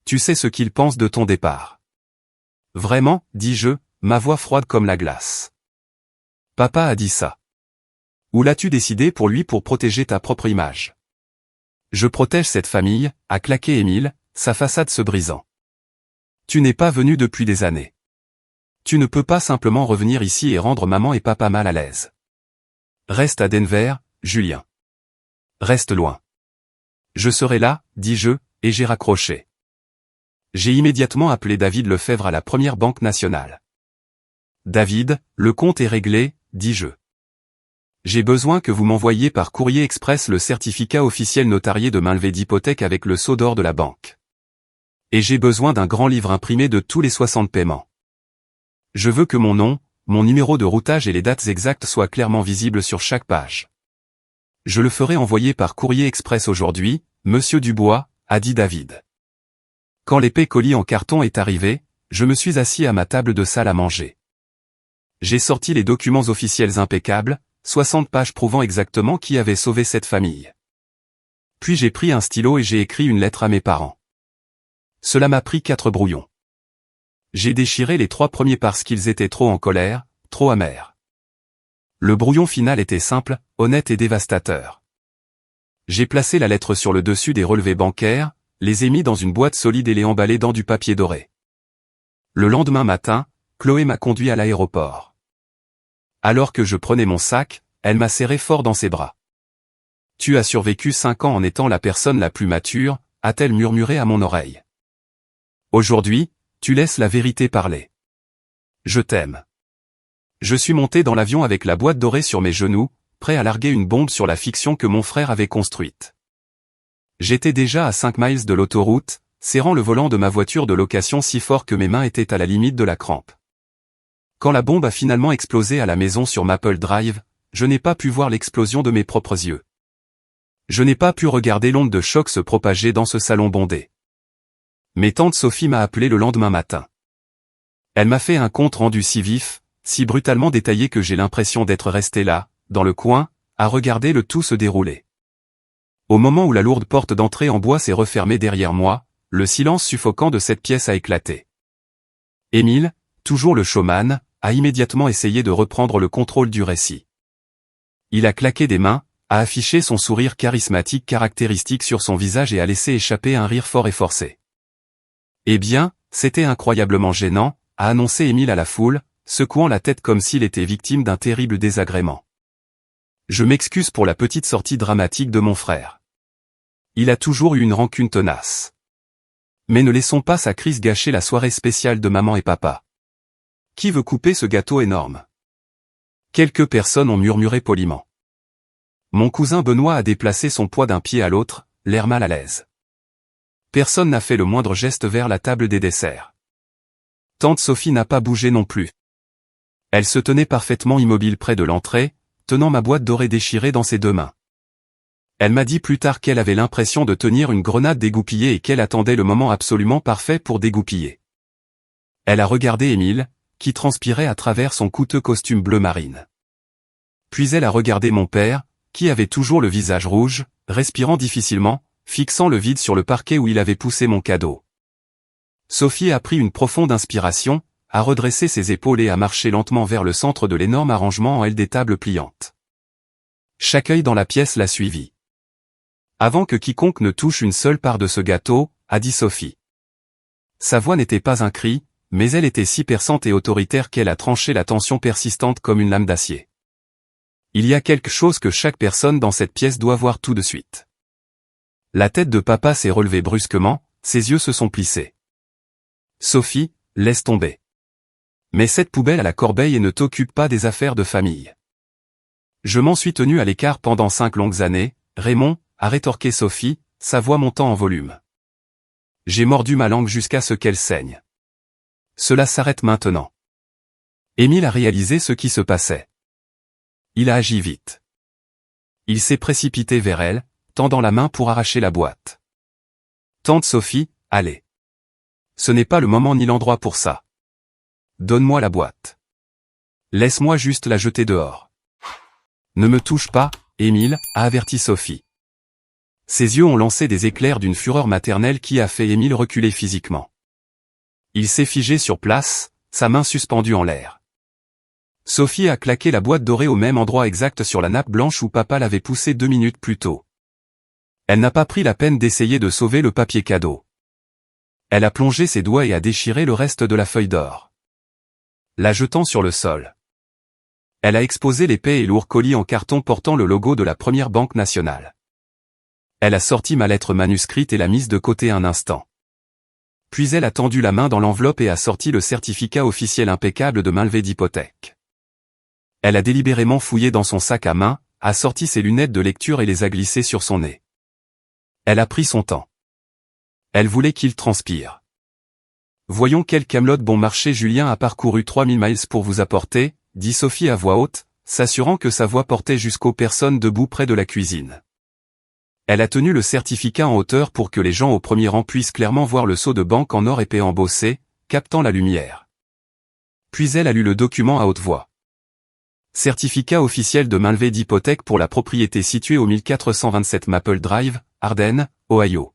Tu sais ce qu'il pense de ton départ. Vraiment, dis-je, ma voix froide comme la glace. Papa a dit ça. Ou l'as-tu décidé pour lui pour protéger ta propre image? Je protège cette famille, a claqué Émile, sa façade se brisant. Tu n'es pas venu depuis des années. Tu ne peux pas simplement revenir ici et rendre maman et papa mal à l'aise. Reste à Denver, Julien. Reste loin. Je serai là, dis-je, et j'ai raccroché. J'ai immédiatement appelé David Lefebvre à la Première Banque Nationale. David, le compte est réglé, dis-je. J'ai besoin que vous m'envoyiez par courrier express le certificat officiel notarié de mainlevée d'hypothèque avec le sceau d'or de la banque. Et j'ai besoin d'un grand livre imprimé de tous les 60 paiements. Je veux que mon nom, mon numéro de routage et les dates exactes soient clairement visibles sur chaque page. Je le ferai envoyer par courrier express aujourd'hui, Monsieur Dubois, a dit David. Quand l'épais colis en carton est arrivé, je me suis assis à ma table de salle à manger. J'ai sorti les documents officiels impeccables, 60 pages prouvant exactement qui avait sauvé cette famille. Puis j'ai pris un stylo et j'ai écrit une lettre à mes parents. Cela m'a pris 4 brouillons. J'ai déchiré les 3 premiers parce qu'ils étaient trop en colère, trop amers. Le brouillon final était simple, honnête et dévastateur. J'ai placé la lettre sur le dessus des relevés bancaires, les ai mis dans une boîte solide et les emballés dans du papier doré. Le lendemain matin, Chloé m'a conduit à l'aéroport. Alors que je prenais mon sac, elle m'a serré fort dans ses bras. « Tu as survécu 5 ans en étant la personne la plus mature », a-t-elle murmuré à mon oreille. « Aujourd'hui, tu laisses la vérité parler. Je t'aime. » Je suis monté dans l'avion avec la boîte dorée sur mes genoux, prêt à larguer une bombe sur la fiction que mon frère avait construite. J'étais déjà à 5 miles de l'autoroute, serrant le volant de ma voiture de location si fort que mes mains étaient à la limite de la crampe. Quand la bombe a finalement explosé à la maison sur Maple Drive, je n'ai pas pu voir l'explosion de mes propres yeux. Je n'ai pas pu regarder l'onde de choc se propager dans ce salon bondé. Mais tante Sophie m'a appelé le lendemain matin. Elle m'a fait un compte rendu si vif, si brutalement détaillé que j'ai l'impression d'être resté là, dans le coin, à regarder le tout se dérouler. Au moment où la lourde porte d'entrée en bois s'est refermée derrière moi, le silence suffocant de cette pièce a éclaté. Émile, toujours le showman, a immédiatement essayé de reprendre le contrôle du récit. Il a claqué des mains, a affiché son sourire charismatique caractéristique sur son visage et a laissé échapper un rire fort et forcé. Eh bien, c'était incroyablement gênant, a annoncé Émile à la foule, secouant la tête comme s'il était victime d'un terrible désagrément. Je m'excuse pour la petite sortie dramatique de mon frère. Il a toujours eu une rancune tenace. Mais ne laissons pas sa crise gâcher la soirée spéciale de maman et papa. Qui veut couper ce gâteau énorme? Quelques personnes ont murmuré poliment. Mon cousin Benoît a déplacé son poids d'un pied à l'autre, l'air mal à l'aise. Personne n'a fait le moindre geste vers la table des desserts. Tante Sophie n'a pas bougé non plus. Elle se tenait parfaitement immobile près de l'entrée, tenant ma boîte dorée déchirée dans ses 2 mains. Elle m'a dit plus tard qu'elle avait l'impression de tenir une grenade dégoupillée et qu'elle attendait le moment absolument parfait pour dégoupiller. Elle a regardé Émile, qui transpirait à travers son coûteux costume bleu marine. Puis elle a regardé mon père, qui avait toujours le visage rouge, respirant difficilement, fixant le vide sur le parquet où il avait poussé mon cadeau. Sophie a pris une profonde inspiration, a redressé ses épaules et a marché lentement vers le centre de l'énorme arrangement en L des tables pliantes. Chaque œil dans la pièce l'a suivi. Avant que quiconque ne touche une seule part de ce gâteau, a dit Sophie. Sa voix n'était pas un cri, mais elle était si perçante et autoritaire qu'elle a tranché la tension persistante comme une lame d'acier. Il y a quelque chose que chaque personne dans cette pièce doit voir tout de suite. La tête de papa s'est relevée brusquement, ses yeux se sont plissés. Sophie, laisse tomber. Mets cette poubelle à la corbeille et ne t'occupe pas des affaires de famille. Je m'en suis tenu à l'écart pendant 5 longues années, Raymond, a rétorqué Sophie, sa voix montant en volume. J'ai mordu ma langue jusqu'à ce qu'elle saigne. Cela s'arrête maintenant. Émile a réalisé ce qui se passait. Il a agi vite. Il s'est précipité vers elle, tendant la main pour arracher la boîte. Tante Sophie, allez. Ce n'est pas le moment ni l'endroit pour ça. Donne-moi la boîte. Laisse-moi juste la jeter dehors. Ne me touche pas, Émile, a averti Sophie. Ses yeux ont lancé des éclairs d'une fureur maternelle qui a fait Émile reculer physiquement. Il s'est figé sur place, sa main suspendue en l'air. Sophie a claqué la boîte dorée au même endroit exact sur la nappe blanche où papa l'avait poussée 2 minutes plus tôt. Elle n'a pas pris la peine d'essayer de sauver le papier cadeau. Elle a plongé ses doigts et a déchiré le reste de la feuille d'or, la jetant sur le sol. Elle a exposé l'épais et lourd colis en carton portant le logo de la Première Banque Nationale. Elle a sorti ma lettre manuscrite et l'a mise de côté un instant. Puis elle a tendu la main dans l'enveloppe et a sorti le certificat officiel impeccable de mainlevée d'hypothèque. Elle a délibérément fouillé dans son sac à main, a sorti ses lunettes de lecture et les a glissées sur son nez. Elle a pris son temps. Elle voulait qu'il transpire. Voyons quel camelote bon marché Julien a parcouru 3000 miles pour vous apporter, dit Sophie à voix haute, s'assurant que sa voix portait jusqu'aux personnes debout près de la cuisine. Elle a tenu le certificat en hauteur pour que les gens au premier rang puissent clairement voir le sceau de banque en or épais embossé, captant la lumière. Puis elle a lu le document à haute voix. Certificat officiel de mainlevée d'hypothèque pour la propriété située au 1427 Maple Drive, Ardennes, Ohio.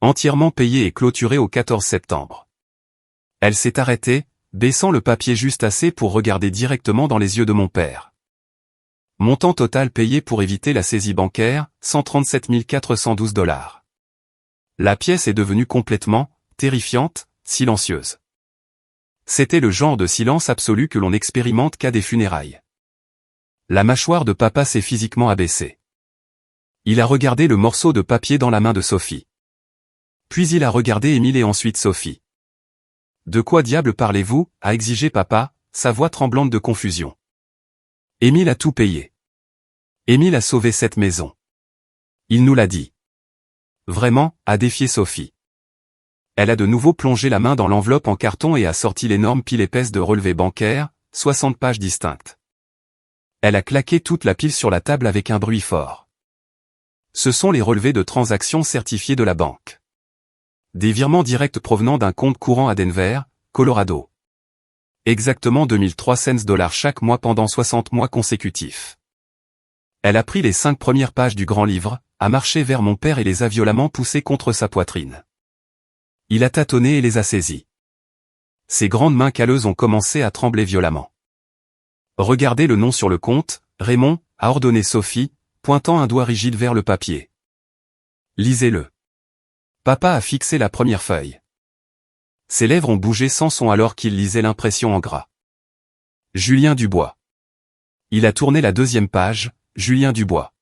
Entièrement payé et clôturé au 14 septembre. Elle s'est arrêtée, baissant le papier juste assez pour regarder directement dans les yeux de mon père. Montant total payé pour éviter la saisie bancaire, 137 412 $. La pièce est devenue complètement, terrifiante, silencieuse. C'était le genre de silence absolu que l'on expérimente qu'à des funérailles. La mâchoire de papa s'est physiquement abaissée. Il a regardé le morceau de papier dans la main de Sophie. Puis il a regardé Émile et ensuite Sophie. « De quoi diable parlez-vous » a exigé papa, sa voix tremblante de confusion. Émile a tout payé. Émile a sauvé cette maison. Il nous l'a dit. Vraiment, a défié Sophie. Elle a de nouveau plongé la main dans l'enveloppe en carton et a sorti l'énorme pile épaisse de relevés bancaires, 60 pages distinctes. Elle a claqué toute la pile sur la table avec un bruit fort. Ce sont les relevés de transactions certifiés de la banque. Des virements directs provenant d'un compte courant à Denver, Colorado. Exactement 2300 $ chaque mois pendant 60 mois consécutifs. Elle a pris les 5 premières pages du grand livre, a marché vers mon père et les a violemment poussées contre sa poitrine. Il a tâtonné et les a saisies. Ses grandes mains calleuses ont commencé à trembler violemment. Regardez le nom sur le compte, Raymond, a ordonné Sophie, pointant un doigt rigide vers le papier. Lisez-le. Papa a fixé la première feuille. Ses lèvres ont bougé sans son alors qu'il lisait l'impression en gras. Julien Dubois. Il a tourné la 2e page, Julien Dubois.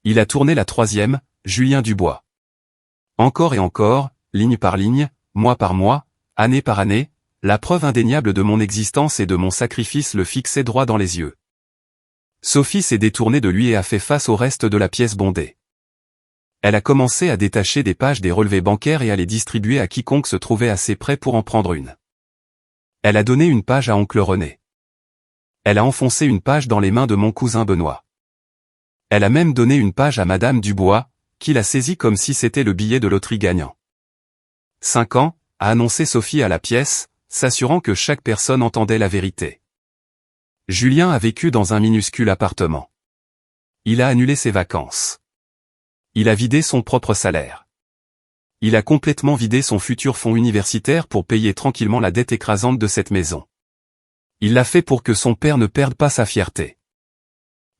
Il a tourné la 3e, Julien Dubois. Encore et encore, ligne par ligne, mois par mois, année par année, la preuve indéniable de mon existence et de mon sacrifice le fixait droit dans les yeux. Sophie s'est détournée de lui et a fait face au reste de la pièce bondée. Elle a commencé à détacher des pages des relevés bancaires et à les distribuer à quiconque se trouvait assez près pour en prendre une. Elle a donné une page à oncle René. Elle a enfoncé une page dans les mains de mon cousin Benoît. Elle a même donné une page à Madame Dubois, qui l'a saisie comme si c'était le billet de loterie gagnant. 5 ans, a annoncé Sophie à la pièce, s'assurant que chaque personne entendait la vérité. Julien a vécu dans un minuscule appartement. Il a annulé ses vacances. Il a vidé son propre salaire. Il a complètement vidé son futur fonds universitaire pour payer tranquillement la dette écrasante de cette maison. Il l'a fait pour que son père ne perde pas sa fierté.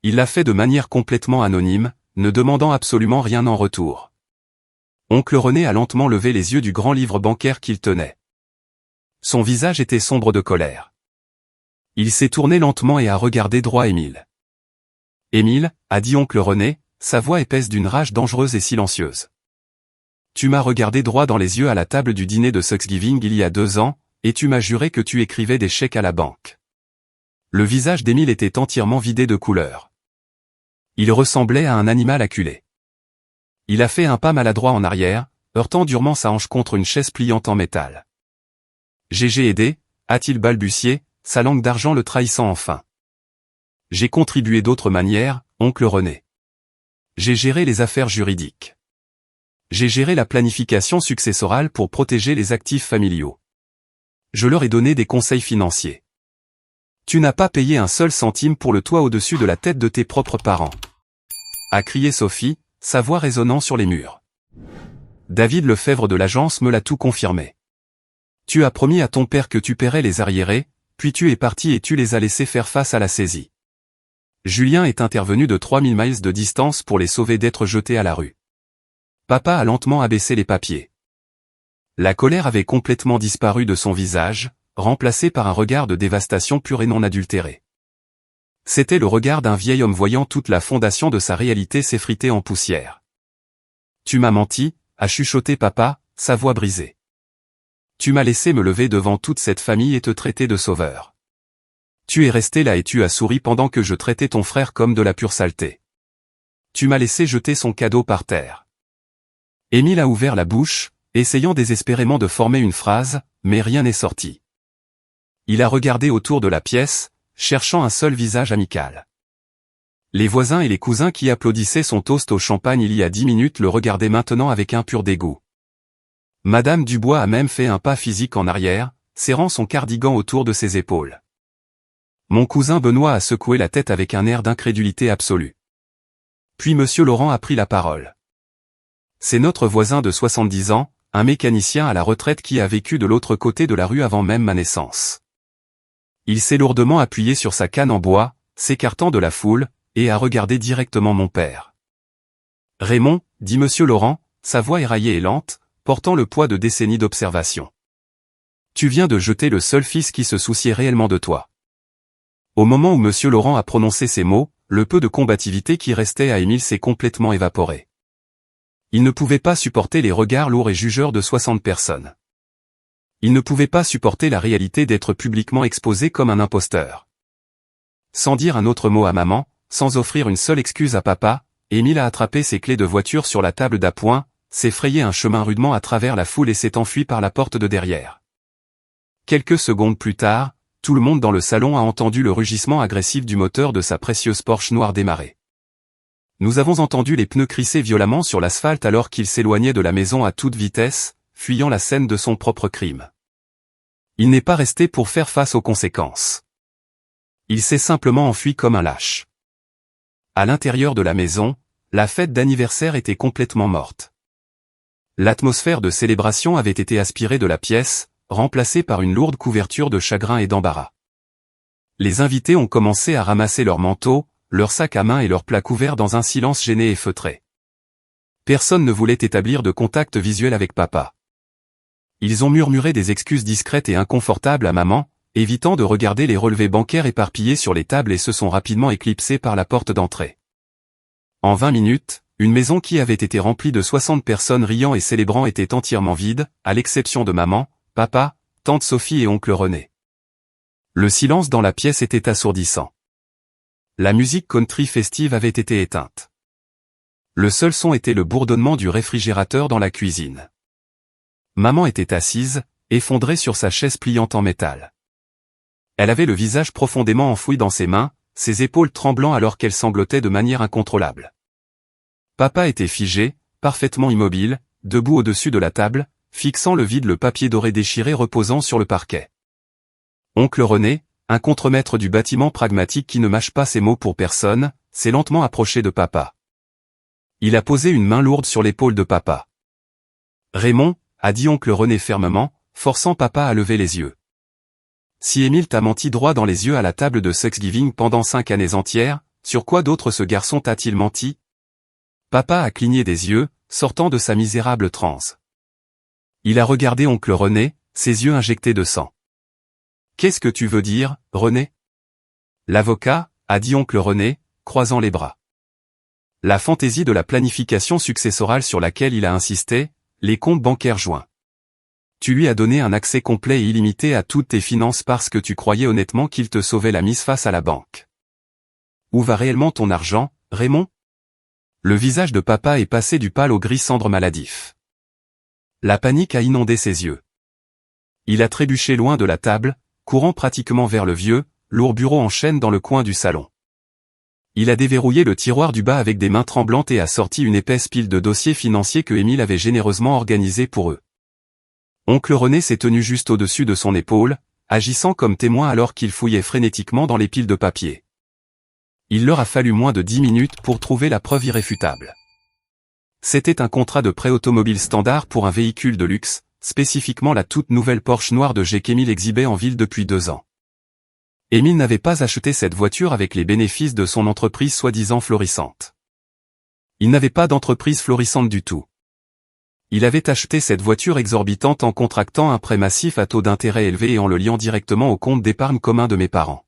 Il l'a fait de manière complètement anonyme, ne demandant absolument rien en retour. Oncle René a lentement levé les yeux du grand livre bancaire qu'il tenait. Son visage était sombre de colère. Il s'est tourné lentement et a regardé droit Émile. Émile, a dit oncle René, sa voix épaisse d'une rage dangereuse et silencieuse. Tu m'as regardé droit dans les yeux à la table du dîner de Thanksgiving il y a 2 ans, et tu m'as juré que tu écrivais des chèques à la banque. Le visage d'Émile était entièrement vidé de couleur. Il ressemblait à un animal acculé. Il a fait un pas maladroit en arrière, heurtant durement sa hanche contre une chaise pliante en métal. J'ai aidé, a-t-il balbutié, sa langue d'argent le trahissant enfin. J'ai contribué d'autres manières, oncle René. J'ai géré les affaires juridiques. J'ai géré la planification successorale pour protéger les actifs familiaux. Je leur ai donné des conseils financiers. Tu n'as pas payé un seul centime pour le toit au-dessus de la tête de tes propres parents. A crié Sophie, sa voix résonnant sur les murs. David Lefebvre de l'agence me l'a tout confirmé. Tu as promis à ton père que tu paierais les arriérés, puis tu es parti et tu les as laissés faire face à la saisie. Julien est intervenu de 3000 miles de distance pour les sauver d'être jetés à la rue. Papa a lentement abaissé les papiers. La colère avait complètement disparu de son visage, remplacé par un regard de dévastation pure et non adultéré. C'était le regard d'un vieil homme voyant toute la fondation de sa réalité s'effriter en poussière. Tu m'as menti, a chuchoté papa, sa voix brisée. Tu m'as laissé me lever devant toute cette famille et te traiter de sauveur. Tu es resté là et tu as souri pendant que je traitais ton frère comme de la pure saleté. Tu m'as laissé jeter son cadeau par terre. Émile a ouvert la bouche, essayant désespérément de former une phrase, mais rien n'est sorti. Il a regardé autour de la pièce, cherchant un seul visage amical. Les voisins et les cousins qui applaudissaient son toast au champagne il y a 10 minutes le regardaient maintenant avec un pur dégoût. Madame Dubois a même fait un pas physique en arrière, serrant son cardigan autour de ses épaules. Mon cousin Benoît a secoué la tête avec un air d'incrédulité absolue. Puis Monsieur Laurent a pris la parole. C'est notre voisin de 70 ans, un mécanicien à la retraite qui a vécu de l'autre côté de la rue avant même ma naissance. Il s'est lourdement appuyé sur sa canne en bois, s'écartant de la foule, et a regardé directement mon père. Raymond, dit Monsieur Laurent, sa voix éraillée et lente, portant le poids de décennies d'observation. Tu viens de jeter le seul fils qui se souciait réellement de toi. Au moment où Monsieur Laurent a prononcé ces mots, le peu de combativité qui restait à Émile s'est complètement évaporé. Il ne pouvait pas supporter les regards lourds et jugeurs de 60 personnes. Il ne pouvait pas supporter la réalité d'être publiquement exposé comme un imposteur. Sans dire un autre mot à maman, sans offrir une seule excuse à papa, Émile a attrapé ses clés de voiture sur la table d'appoint, s'est frayé un chemin rudement à travers la foule et s'est enfui par la porte de derrière. Quelques secondes plus tard, tout le monde dans le salon a entendu le rugissement agressif du moteur de sa précieuse Porsche noire démarrer. Nous avons entendu les pneus crisser violemment sur l'asphalte alors qu'il s'éloignait de la maison à toute vitesse, fuyant la scène de son propre crime. Il n'est pas resté pour faire face aux conséquences. Il s'est simplement enfui comme un lâche. À l'intérieur de la maison, la fête d'anniversaire était complètement morte. L'atmosphère de célébration avait été aspirée de la pièce, remplacée par une lourde couverture de chagrin et d'embarras. Les invités ont commencé à ramasser leurs manteaux, leurs sacs à main et leurs plats couverts dans un silence gêné et feutré. Personne ne voulait établir de contact visuel avec papa. Ils ont murmuré des excuses discrètes et inconfortables à maman, évitant de regarder les relevés bancaires éparpillés sur les tables et se sont rapidement éclipsés par la porte d'entrée. En 20 minutes, une maison qui avait été remplie de 60 personnes riant et célébrant était entièrement vide, à l'exception de maman, papa, tante Sophie et oncle René. Le silence dans la pièce était assourdissant. La musique country festive avait été éteinte. Le seul son était le bourdonnement du réfrigérateur dans la cuisine. Maman était assise, effondrée sur sa chaise pliante en métal. Elle avait le visage profondément enfoui dans ses mains, ses épaules tremblant alors qu'elle sanglotait de manière incontrôlable. Papa était figé, parfaitement immobile, debout au-dessus de la table, fixant le vide le papier doré déchiré reposant sur le parquet. Oncle René, un contremaître du bâtiment pragmatique qui ne mâche pas ses mots pour personne, s'est lentement approché de papa. Il a posé une main lourde sur l'épaule de papa. Raymond, a dit oncle René fermement, forçant papa à lever les yeux. Si Émile t'a menti droit dans les yeux à la table de Thanksgiving pendant 5 années entières, sur quoi d'autre ce garçon t'a-t-il menti? Papa a cligné des yeux, sortant de sa misérable transe. Il a regardé oncle René, ses yeux injectés de sang. Qu'est-ce que tu veux dire, René? L'avocat, a dit oncle René, croisant les bras. La fantaisie de la planification successorale sur laquelle il a insisté, les comptes bancaires joints. Tu lui as donné un accès complet et illimité à toutes tes finances parce que tu croyais honnêtement qu'il te sauvait la mise face à la banque. Où va réellement ton argent, Raymond? Le visage de papa est passé du pâle au gris cendre maladif. La panique a inondé ses yeux. Il a trébuché loin de la table, courant pratiquement vers le vieux, lourd bureau en chêne dans le coin du salon. Il a déverrouillé le tiroir du bas avec des mains tremblantes et a sorti une épaisse pile de dossiers financiers que Émile avait généreusement organisés pour eux. Oncle René s'est tenu juste au-dessus de son épaule, agissant comme témoin alors qu'ils fouillaient frénétiquement dans les piles de papier. Il leur a fallu moins de 10 minutes pour trouver la preuve irréfutable. C'était un contrat de prêt automobile standard pour un véhicule de luxe, spécifiquement la toute nouvelle Porsche noire de G qu'Émile exhibait en ville depuis 2 ans. Émile n'avait pas acheté cette voiture avec les bénéfices de son entreprise soi-disant florissante. Il n'avait pas d'entreprise florissante du tout. Il avait acheté cette voiture exorbitante en contractant un prêt massif à taux d'intérêt élevé et en le liant directement au compte d'épargne commun de mes parents.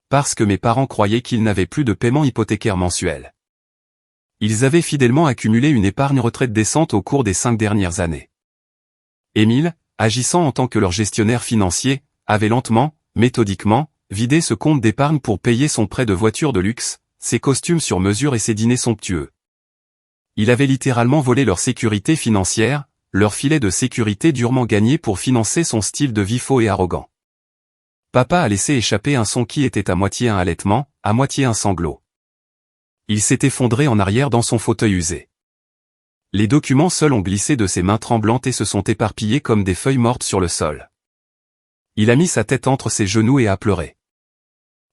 Parce que mes parents croyaient qu'ils n'avaient plus de paiement hypothécaire mensuel. Ils avaient fidèlement accumulé une épargne retraite décente au cours des 5 dernières années. Émile, agissant en tant que leur gestionnaire financier, avait lentement, méthodiquement, vidé ce compte d'épargne pour payer son prêt de voiture de luxe, ses costumes sur mesure et ses dîners somptueux. Il avait littéralement volé leur sécurité financière, leur filet de sécurité durement gagné pour financer son style de vie faux et arrogant. Papa a laissé échapper un son qui était à moitié un halètement, à moitié un sanglot. Il s'est effondré en arrière dans son fauteuil usé. Les documents seuls ont glissé de ses mains tremblantes et se sont éparpillés comme des feuilles mortes sur le sol. Il a mis sa tête entre ses genoux et a pleuré.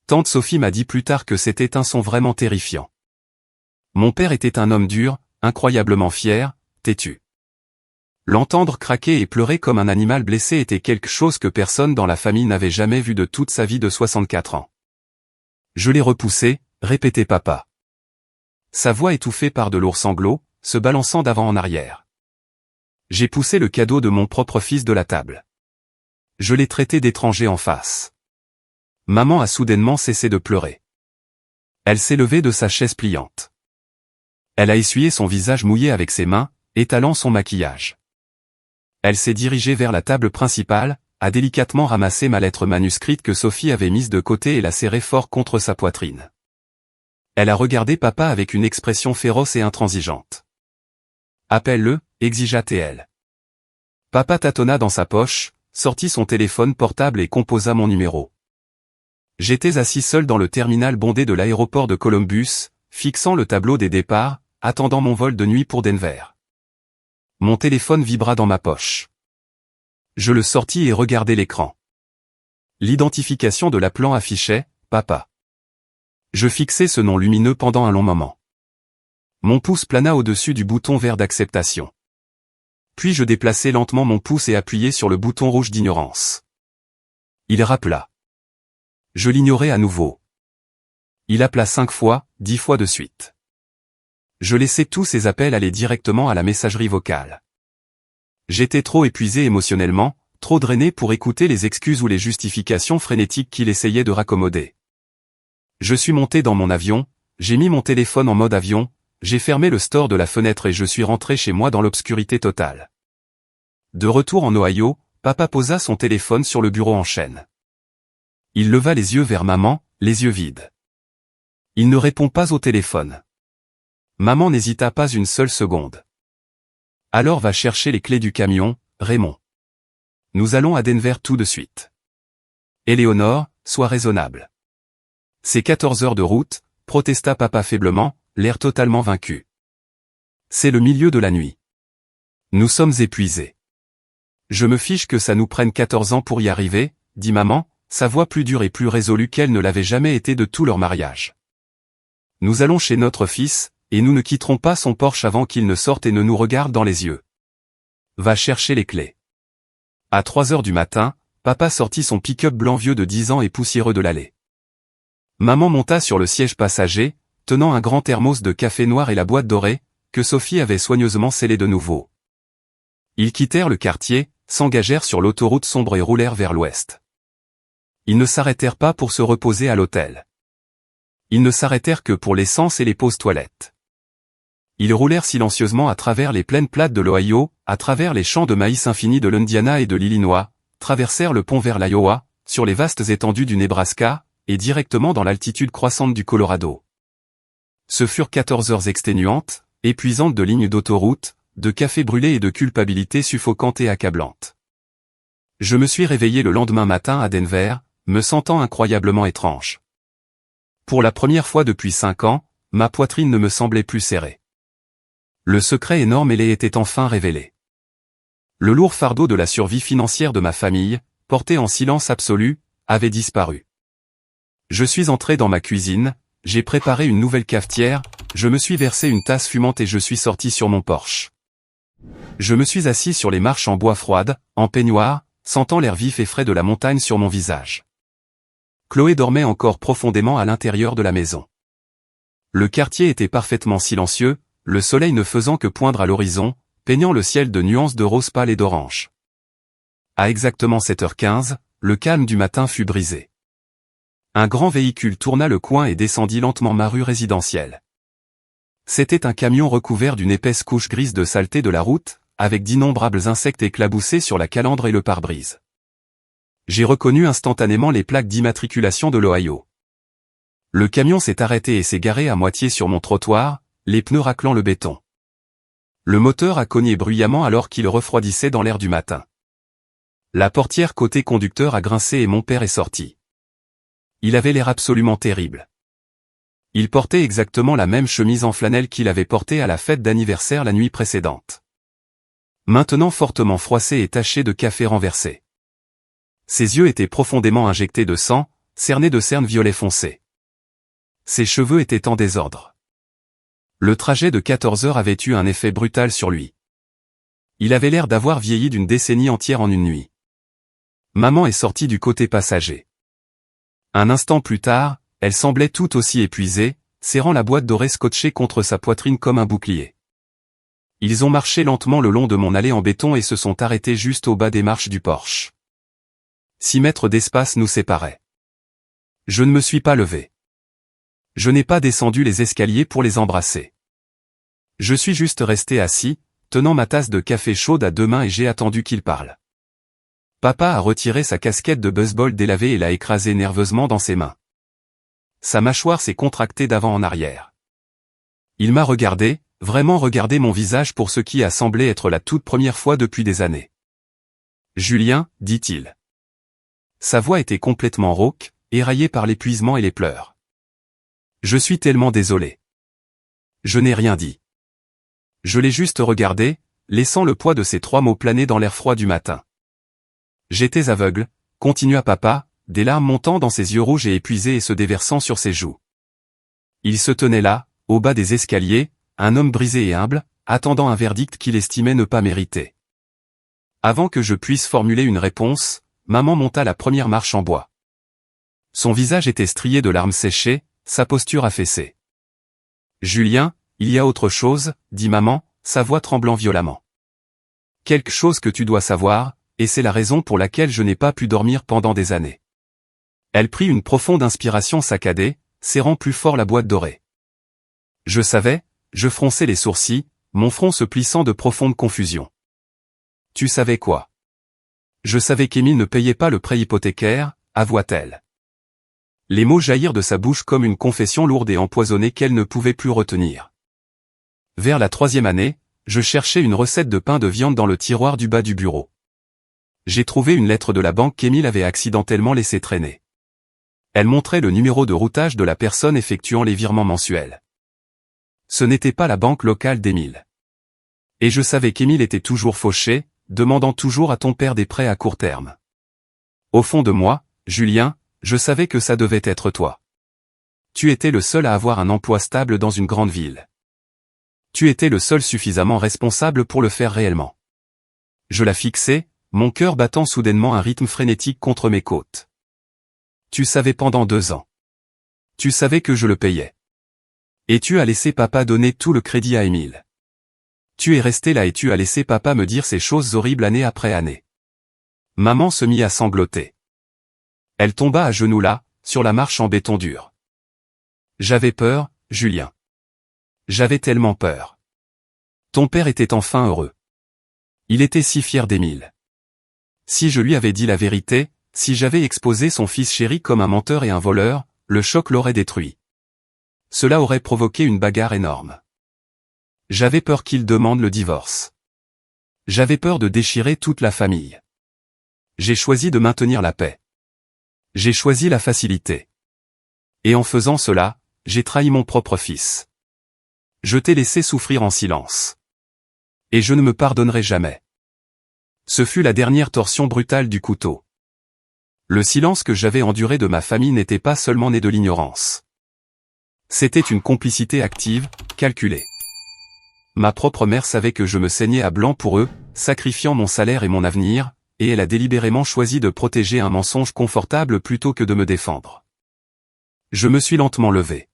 Tante Sophie m'a dit plus tard que c'était un son vraiment terrifiant. Mon père était un homme dur, incroyablement fier, têtu. L'entendre craquer et pleurer comme un animal blessé était quelque chose que personne dans la famille n'avait jamais vu de toute sa vie de 64 ans. Je l'ai repoussé, répétait papa. Sa voix étouffée par de lourds sanglots, se balançant d'avant en arrière. J'ai poussé le cadeau de mon propre fils de la table. Je l'ai traité d'étranger en face. Maman a soudainement cessé de pleurer. Elle s'est levée de sa chaise pliante. Elle a essuyé son visage mouillé avec ses mains, étalant son maquillage. Elle s'est dirigée vers la table principale, a délicatement ramassé ma lettre manuscrite que Sophie avait mise de côté et l'a serrée fort contre sa poitrine. Elle a regardé papa avec une expression féroce et intransigeante. « Appelle-le », exigea-t-elle. Papa tâtonna dans sa poche, sortit son téléphone portable et composa mon numéro. J'étais assis seul dans le terminal bondé de l'aéroport de Columbus, fixant le tableau des départs, attendant mon vol de nuit pour Denver. Mon téléphone vibra dans ma poche. Je le sortis et regardai l'écran. L'identification de l'appelant affichait « Papa ». Je fixai ce nom lumineux pendant un long moment. Mon pouce plana au-dessus du bouton vert d'acceptation. Puis je déplaçai lentement mon pouce et appuyai sur le bouton rouge d'ignorance. Il rappela. Je l'ignorai à nouveau. Il appela 5 fois, 10 fois de suite. Je laissai tous ces appels aller directement à la messagerie vocale. J'étais trop épuisé émotionnellement, trop drainé pour écouter les excuses ou les justifications frénétiques qu'il essayait de raccommoder. Je suis monté dans mon avion, j'ai mis mon téléphone en mode avion, j'ai fermé le store de la fenêtre et je suis rentré chez moi dans l'obscurité totale. De retour en Ohio, papa posa son téléphone sur le bureau en chaîne. Il leva les yeux vers maman, les yeux vides. Il ne répond pas au téléphone. Maman n'hésita pas une seule seconde. Alors va chercher les clés du camion, Raymond. Nous allons à Denver tout de suite. Éléonore, sois raisonnable. C'est 14 heures de route, protesta papa faiblement, l'air totalement vaincu. C'est le milieu de la nuit. Nous sommes épuisés. Je me fiche que ça nous prenne 14 ans pour y arriver, dit maman, sa voix plus dure et plus résolue qu'elle ne l'avait jamais été de tout leur mariage. Nous allons chez notre fils, et nous ne quitterons pas son Porsche avant qu'il ne sorte et ne nous regarde dans les yeux. Va chercher les clés. À 3 heures du matin, papa sortit son pick-up blanc vieux de 10 ans et poussiéreux de l'allée. Maman monta sur le siège passager, tenant un grand thermos de café noir et la boîte dorée, que Sophie avait soigneusement scellée de nouveau. Ils quittèrent le quartier, s'engagèrent sur l'autoroute sombre et roulèrent vers l'ouest. Ils ne s'arrêtèrent pas pour se reposer à l'hôtel. Ils ne s'arrêtèrent que pour l'essence et les pauses toilettes. Ils roulèrent silencieusement à travers les plaines plates de l'Ohio, à travers les champs de maïs infinis de l'Indiana et de l'Illinois, traversèrent le pont vers l'Iowa, sur les vastes étendues du Nebraska, et directement dans l'altitude croissante du Colorado. Ce furent 14 heures exténuantes, épuisantes de lignes d'autoroute, de café brûlé et de culpabilité suffocante et accablante. Je me suis réveillé le lendemain matin à Denver, me sentant incroyablement étrange. Pour la première fois depuis 5 ans, ma poitrine ne me semblait plus serrée. Le secret énorme et laid était enfin révélé. Le lourd fardeau de la survie financière de ma famille, porté en silence absolu, avait disparu. Je suis entré dans ma cuisine, j'ai préparé une nouvelle cafetière, je me suis versé une tasse fumante et je suis sorti sur mon porche. Je me suis assis sur les marches en bois froides, en peignoir, sentant l'air vif et frais de la montagne sur mon visage. Chloé dormait encore profondément à l'intérieur de la maison. Le quartier était parfaitement silencieux, le soleil ne faisant que poindre à l'horizon, peignant le ciel de nuances de rose pâle et d'orange. À exactement 7h15, le calme du matin fut brisé. Un grand véhicule tourna le coin et descendit lentement ma rue résidentielle. C'était un camion recouvert d'une épaisse couche grise de saleté de la route, avec d'innombrables insectes éclaboussés sur la calandre et le pare-brise. J'ai reconnu instantanément les plaques d'immatriculation de l'Ohio. Le camion s'est arrêté et s'est garé à moitié sur mon trottoir, les pneus raclant le béton. Le moteur a cogné bruyamment alors qu'il refroidissait dans l'air du matin. La portière côté conducteur a grincé et mon père est sorti. Il avait l'air absolument terrible. Il portait exactement la même chemise en flanelle qu'il avait portée à la fête d'anniversaire la nuit précédente. Maintenant fortement froissé et taché de café renversé. Ses yeux étaient profondément injectés de sang, cernés de cernes violet foncé. Ses cheveux étaient en désordre. Le trajet de 14 heures avait eu un effet brutal sur lui. Il avait l'air d'avoir vieilli d'une décennie entière en une nuit. Maman est sortie du côté passager. Un instant plus tard, elle semblait tout aussi épuisée, serrant la boîte dorée scotchée contre sa poitrine comme un bouclier. Ils ont marché lentement le long de mon allée en béton et se sont arrêtés juste au bas des marches du porche. 6 mètres d'espace nous séparaient. Je ne me suis pas levé. Je n'ai pas descendu les escaliers pour les embrasser. Je suis juste resté assis, tenant ma tasse de café chaude à deux mains et j'ai attendu qu'il parle. Papa a retiré sa casquette de baseball délavée et l'a écrasée nerveusement dans ses mains. Sa mâchoire s'est contractée d'avant en arrière. Il m'a regardé, vraiment regardé mon visage pour ce qui a semblé être la toute première fois depuis des années. « Julien, dit-il. » Sa voix était complètement rauque, éraillée par l'épuisement et les pleurs. « Je suis tellement désolé. » Je n'ai rien dit. Je l'ai juste regardé, laissant le poids de ces 3 mots planer dans l'air froid du matin. J'étais aveugle, continua papa, des larmes montant dans ses yeux rouges et épuisés et se déversant sur ses joues. Il se tenait là, au bas des escaliers, un homme brisé et humble, attendant un verdict qu'il estimait ne pas mériter. Avant que je puisse formuler une réponse, maman monta la première marche en bois. Son visage était strié de larmes séchées, sa posture affaissée. « Julien, il y a autre chose, dit maman, sa voix tremblant violemment. Quelque chose que tu dois savoir, et c'est la raison pour laquelle je n'ai pas pu dormir pendant des années. » Elle prit une profonde inspiration saccadée, serrant plus fort la boîte dorée. Je savais, je fronçai les sourcils, mon front se plissant de profonde confusion. Tu savais quoi? Je savais qu'Émile ne payait pas le prêt hypothécaire, avoua-t-elle. Les mots jaillirent de sa bouche comme une confession lourde et empoisonnée qu'elle ne pouvait plus retenir. Vers la 3e année, je cherchais une recette de pain de viande dans le tiroir du bas du bureau. J'ai trouvé une lettre de la banque qu'Émile avait accidentellement laissée traîner. Elle montrait le numéro de routage de la personne effectuant les virements mensuels. Ce n'était pas la banque locale d'Émile. Et je savais qu'Émile était toujours fauché, demandant toujours à ton père des prêts à court terme. Au fond de moi, Julien, je savais que ça devait être toi. Tu étais le seul à avoir un emploi stable dans une grande ville. Tu étais le seul suffisamment responsable pour le faire réellement. Je la fixais, mon cœur battant soudainement un rythme frénétique contre mes côtes. Tu savais pendant 2 ans. Tu savais que je le payais. Et tu as laissé papa donner tout le crédit à Émile. Tu es resté là et tu as laissé papa me dire ces choses horribles année après année. Maman se mit à sangloter. Elle tomba à genoux là, sur la marche en béton dur. J'avais peur, Julien. J'avais tellement peur. Ton père était enfin heureux. Il était si fier d'Émile. Si je lui avais dit la vérité, si j'avais exposé son fils chéri comme un menteur et un voleur, le choc l'aurait détruit. Cela aurait provoqué une bagarre énorme. J'avais peur qu'il demande le divorce. J'avais peur de déchirer toute la famille. J'ai choisi de maintenir la paix. J'ai choisi la facilité. Et en faisant cela, j'ai trahi mon propre fils. Je t'ai laissé souffrir en silence. Et je ne me pardonnerai jamais. Ce fut la dernière torsion brutale du couteau. Le silence que j'avais enduré de ma famille n'était pas seulement né de l'ignorance. C'était une complicité active, calculée. Ma propre mère savait que je me saignais à blanc pour eux, sacrifiant mon salaire et mon avenir, et elle a délibérément choisi de protéger un mensonge confortable plutôt que de me défendre. Je me suis lentement levé.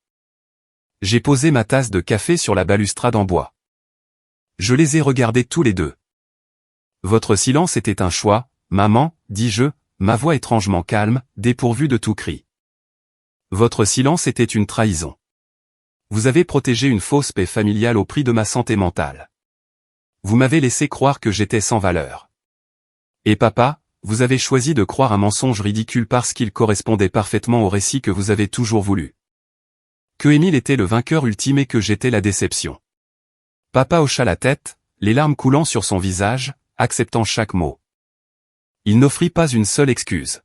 J'ai posé ma tasse de café sur la balustrade en bois. Je les ai regardés tous les deux. Votre silence était un choix, maman, dis-je, ma voix étrangement calme, dépourvue de tout cri. Votre silence était une trahison. Vous avez protégé une fausse paix familiale au prix de ma santé mentale. Vous m'avez laissé croire que j'étais sans valeur. Et papa, vous avez choisi de croire un mensonge ridicule parce qu'il correspondait parfaitement au récit que vous avez toujours voulu. Que Émile était le vainqueur ultime et que j'étais la déception. Papa hocha la tête, les larmes coulant sur son visage, acceptant chaque mot. Il n'offrit pas une seule excuse.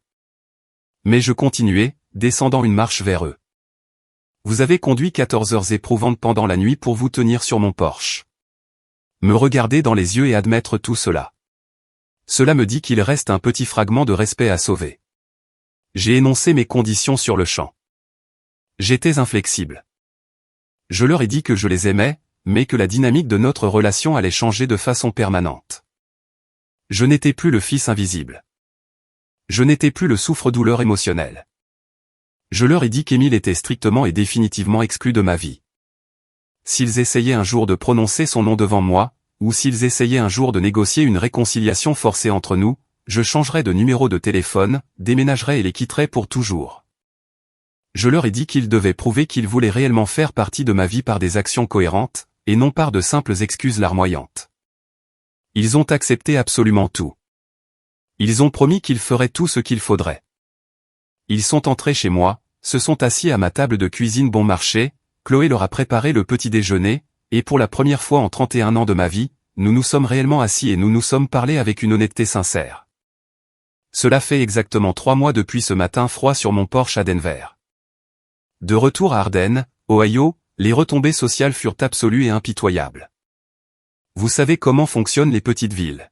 Mais je continuai, descendant une marche vers eux. Vous avez conduit 14 heures éprouvantes pendant la nuit pour vous tenir sur mon porche. Me regarder dans les yeux et admettre tout cela. Cela me dit qu'il reste un petit fragment de respect à sauver. J'ai énoncé mes conditions sur le champ. J'étais inflexible. Je leur ai dit que je les aimais, mais que la dynamique de notre relation allait changer de façon permanente. Je n'étais plus le fils invisible. Je n'étais plus le souffre-douleur émotionnel. Je leur ai dit qu'Émile était strictement et définitivement exclu de ma vie. S'ils essayaient un jour de prononcer son nom devant moi, ou s'ils essayaient un jour de négocier une réconciliation forcée entre nous, je changerais de numéro de téléphone, déménagerais et les quitterais pour toujours. Je leur ai dit qu'ils devaient prouver qu'ils voulaient réellement faire partie de ma vie par des actions cohérentes, et non par de simples excuses larmoyantes. Ils ont accepté absolument tout. Ils ont promis qu'ils feraient tout ce qu'il faudrait. Ils sont entrés chez moi, se sont assis à ma table de cuisine bon marché, Chloé leur a préparé le petit déjeuner, et pour la première fois en 31 ans de ma vie, nous nous sommes réellement assis et nous nous sommes parlé avec une honnêteté sincère. Cela fait exactement 3 mois depuis ce matin froid sur mon porche à Denver. De retour à Ardennes, Ohio, les retombées sociales furent absolues et impitoyables. Vous savez comment fonctionnent les petites villes.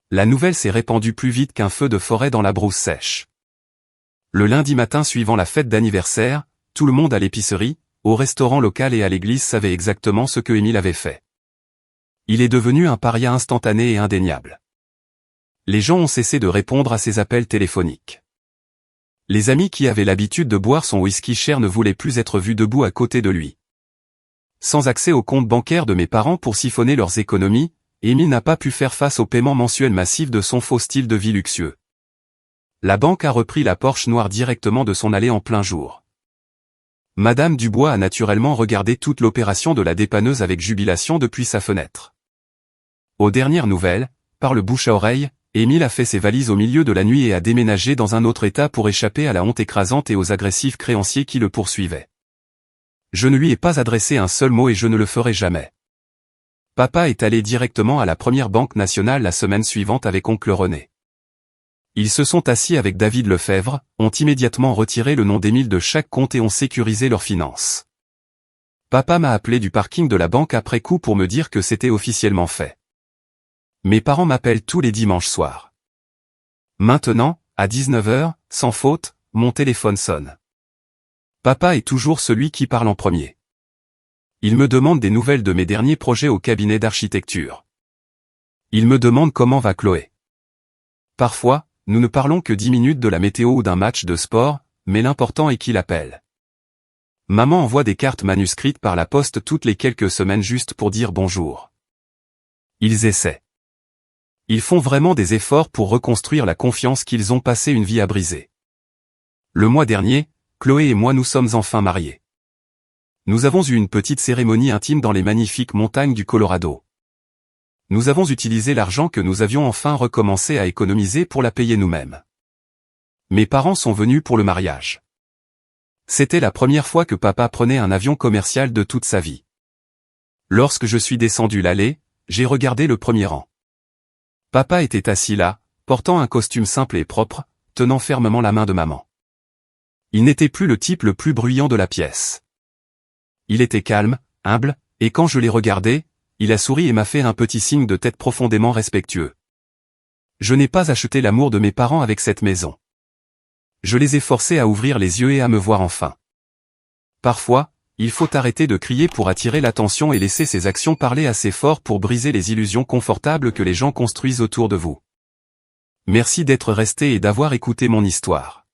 La nouvelle s'est répandue plus vite qu'un feu de forêt dans la brousse sèche. Le lundi matin suivant la fête d'anniversaire, tout le monde à l'épicerie, au restaurant local et à l'église savait exactement ce que Émile avait fait. Il est devenu un paria instantané et indéniable. Les gens ont cessé de répondre à ses appels téléphoniques. Les amis qui avaient l'habitude de boire son whisky cher ne voulaient plus être vus debout à côté de lui. Sans accès au compte bancaire de mes parents pour siphonner leurs économies, Émile n'a pas pu faire face au paiement mensuel massif de son faux style de vie luxueux. La banque a repris la Porsche noire directement de son allée en plein jour. Madame Dubois a naturellement regardé toute l'opération de la dépanneuse avec jubilation depuis sa fenêtre. Aux dernières nouvelles, par le bouche à oreille, Émile a fait ses valises au milieu de la nuit et a déménagé dans un autre état pour échapper à la honte écrasante et aux agressifs créanciers qui le poursuivaient. Je ne lui ai pas adressé un seul mot et je ne le ferai jamais. Papa est allé directement à la première banque nationale la semaine suivante avec oncle René. Ils se sont assis avec David Lefebvre, ont immédiatement retiré le nom d'Émile de chaque compte et ont sécurisé leurs finances. Papa m'a appelé du parking de la banque après coup pour me dire que c'était officiellement fait. Mes parents m'appellent tous les dimanches soirs. Maintenant, à 19 h, sans faute, mon téléphone sonne. Papa est toujours celui qui parle en premier. Il me demande des nouvelles de mes derniers projets au cabinet d'architecture. Il me demande comment va Chloé. Parfois, nous ne parlons que 10 minutes de la météo ou d'un match de sport, mais l'important est qu'il appelle. Maman envoie des cartes manuscrites par la poste toutes les quelques semaines juste pour dire bonjour. Ils essaient. Ils font vraiment des efforts pour reconstruire la confiance qu'ils ont passé une vie à briser. Le mois dernier, Chloé et moi nous sommes enfin mariés. Nous avons eu une petite cérémonie intime dans les magnifiques montagnes du Colorado. Nous avons utilisé l'argent que nous avions enfin recommencé à économiser pour la payer nous-mêmes. Mes parents sont venus pour le mariage. C'était la première fois que papa prenait un avion commercial de toute sa vie. Lorsque je suis descendu l'allée, j'ai regardé le premier rang. Papa était assis là, portant un costume simple et propre, tenant fermement la main de maman. Il n'était plus le type le plus bruyant de la pièce. Il était calme, humble, et quand je l'ai regardé, il a souri et m'a fait un petit signe de tête profondément respectueux. Je n'ai pas acheté l'amour de mes parents avec cette maison. Je les ai forcés à ouvrir les yeux et à me voir enfin. Parfois, il faut arrêter de crier pour attirer l'attention et laisser ses actions parler assez fort pour briser les illusions confortables que les gens construisent autour de vous. Merci d'être resté et d'avoir écouté mon histoire.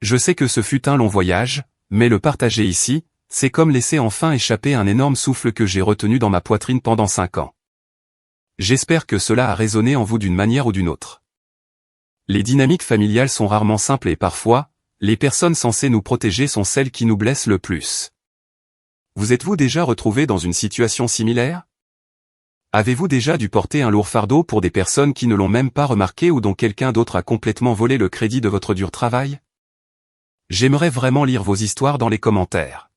Je sais que ce fut un long voyage, mais le partager ici, c'est comme laisser enfin échapper un énorme souffle que j'ai retenu dans ma poitrine pendant 5 ans. J'espère que cela a résonné en vous d'une manière ou d'une autre. Les dynamiques familiales sont rarement simples et parfois, les personnes censées nous protéger sont celles qui nous blessent le plus. Vous êtes-vous déjà retrouvé dans une situation similaire? Avez-vous déjà dû porter un lourd fardeau pour des personnes qui ne l'ont même pas remarqué ou dont quelqu'un d'autre a complètement volé le crédit de votre dur travail? J'aimerais vraiment lire vos histoires dans les commentaires.